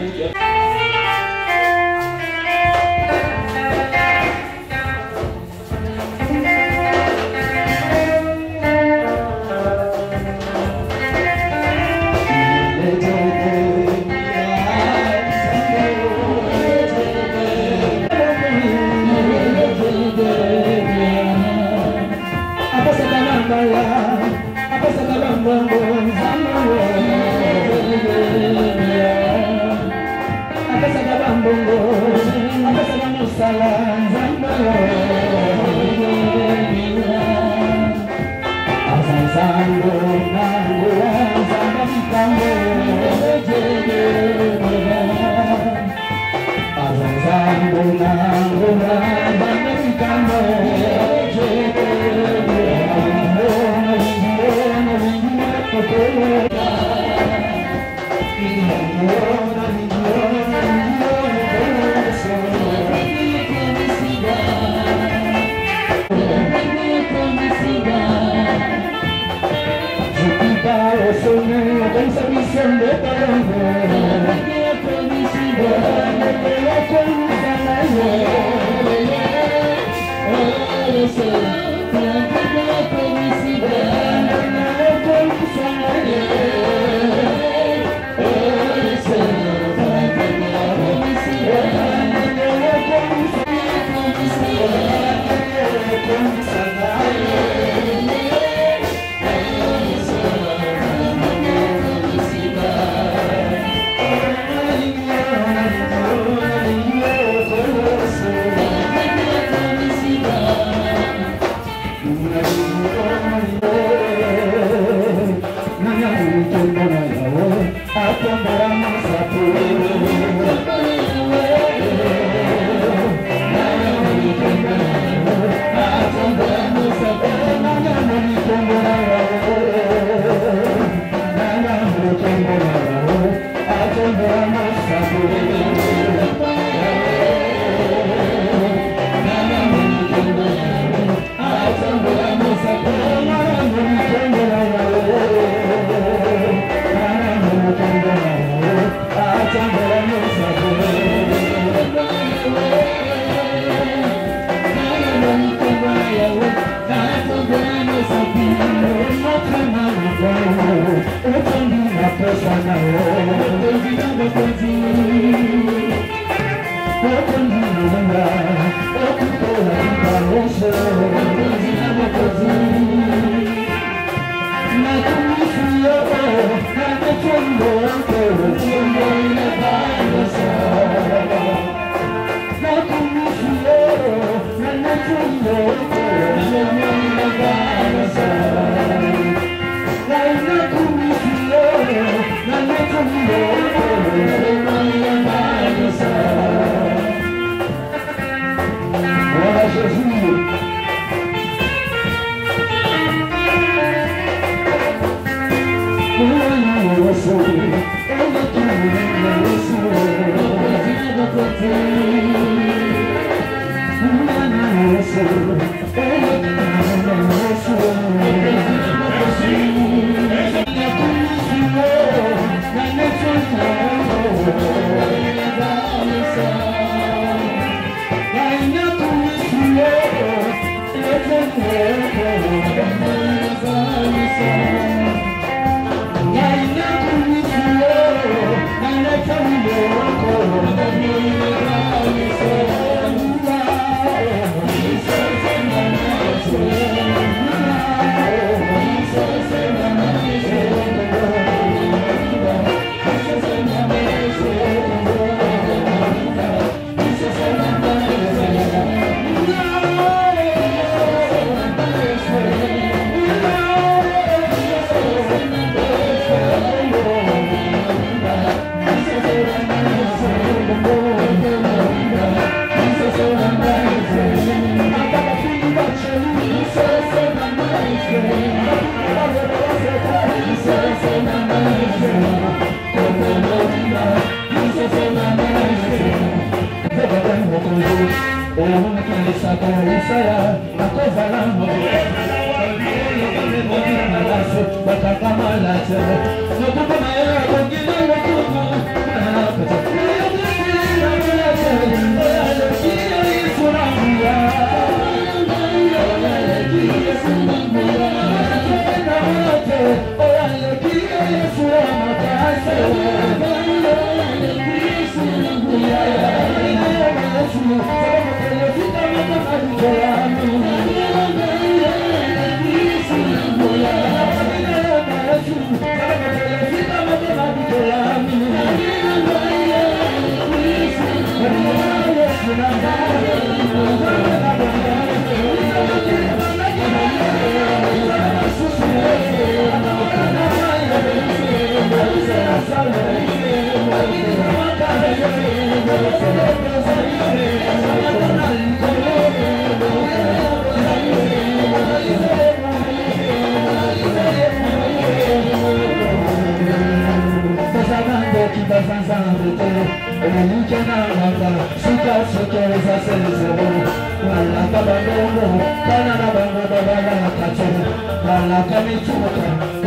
Banana,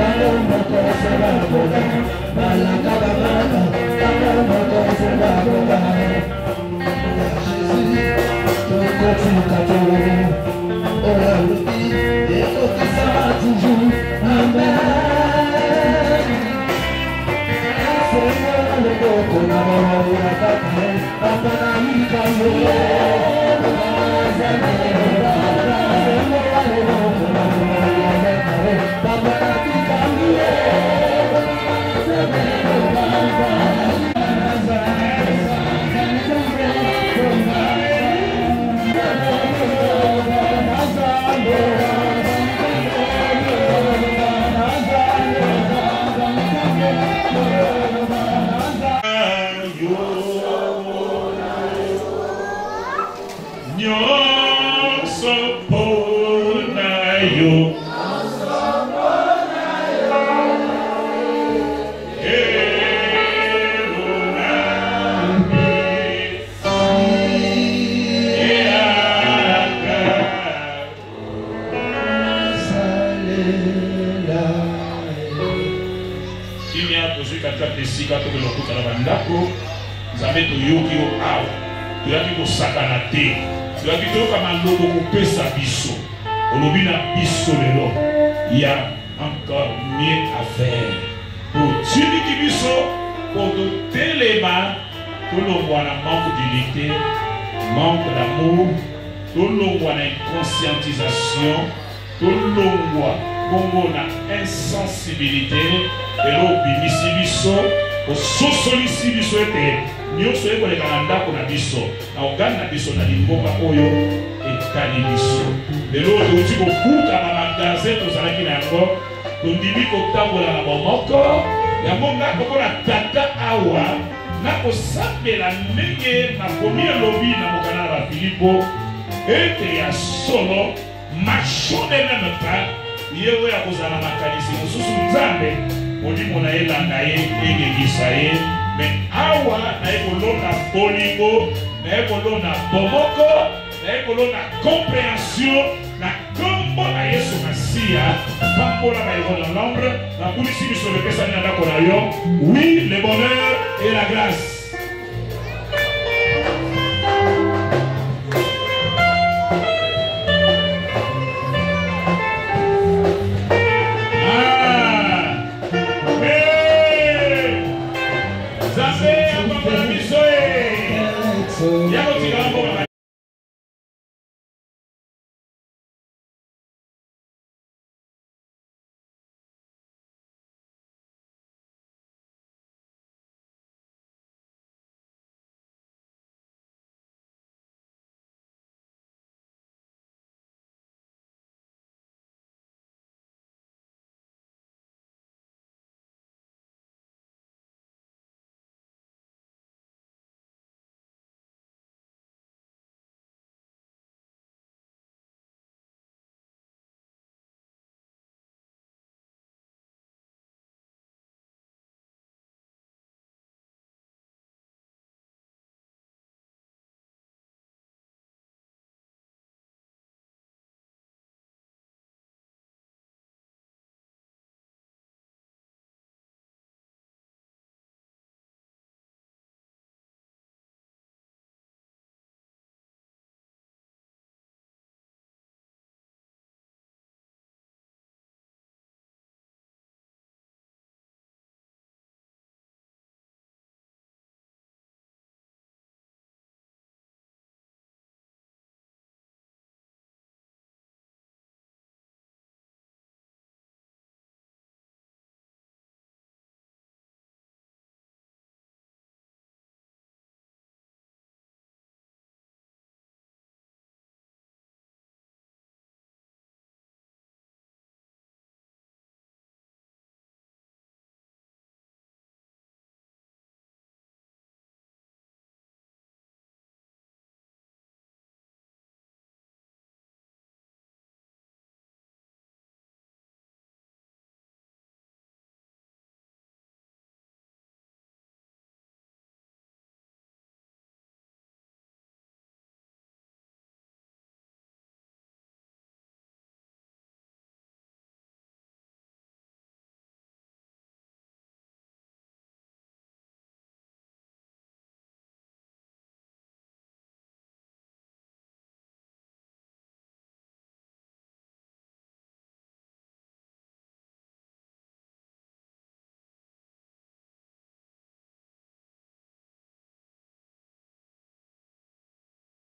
Il y a encore mieux à faire pour tuer pour tout élément, tout le monde a manque d'unité, manque d'amour, tout le monde a une conscientisation, tout le monde a insensibilité, et l'obéissance, au sous-sollicit, nous sommes les Canada pour la biso. On gagne la biso na lingomba oyo et kanibiso. De l'autre tu ko kuta na magasin to zalaki na yango. To ndimi ko tambola na bomoko. Ya monga ko na tata awa na ko sabela ndenge na komi lobi na mokana ba Filipo ete ya solo machone même pas yewe ya kozala makanisi mususu nzambe molimo na elanga ye engengisa ye. Mais awa na ekolona bolingo, na ekolona bomoko, na ekolona compréhension, na kombo na Yesu Masiya, pambola na yoko dans l'ombre, na bulisi biso le pesa ni andako na yo. Oui, le bonheur et la grâce. Yeah.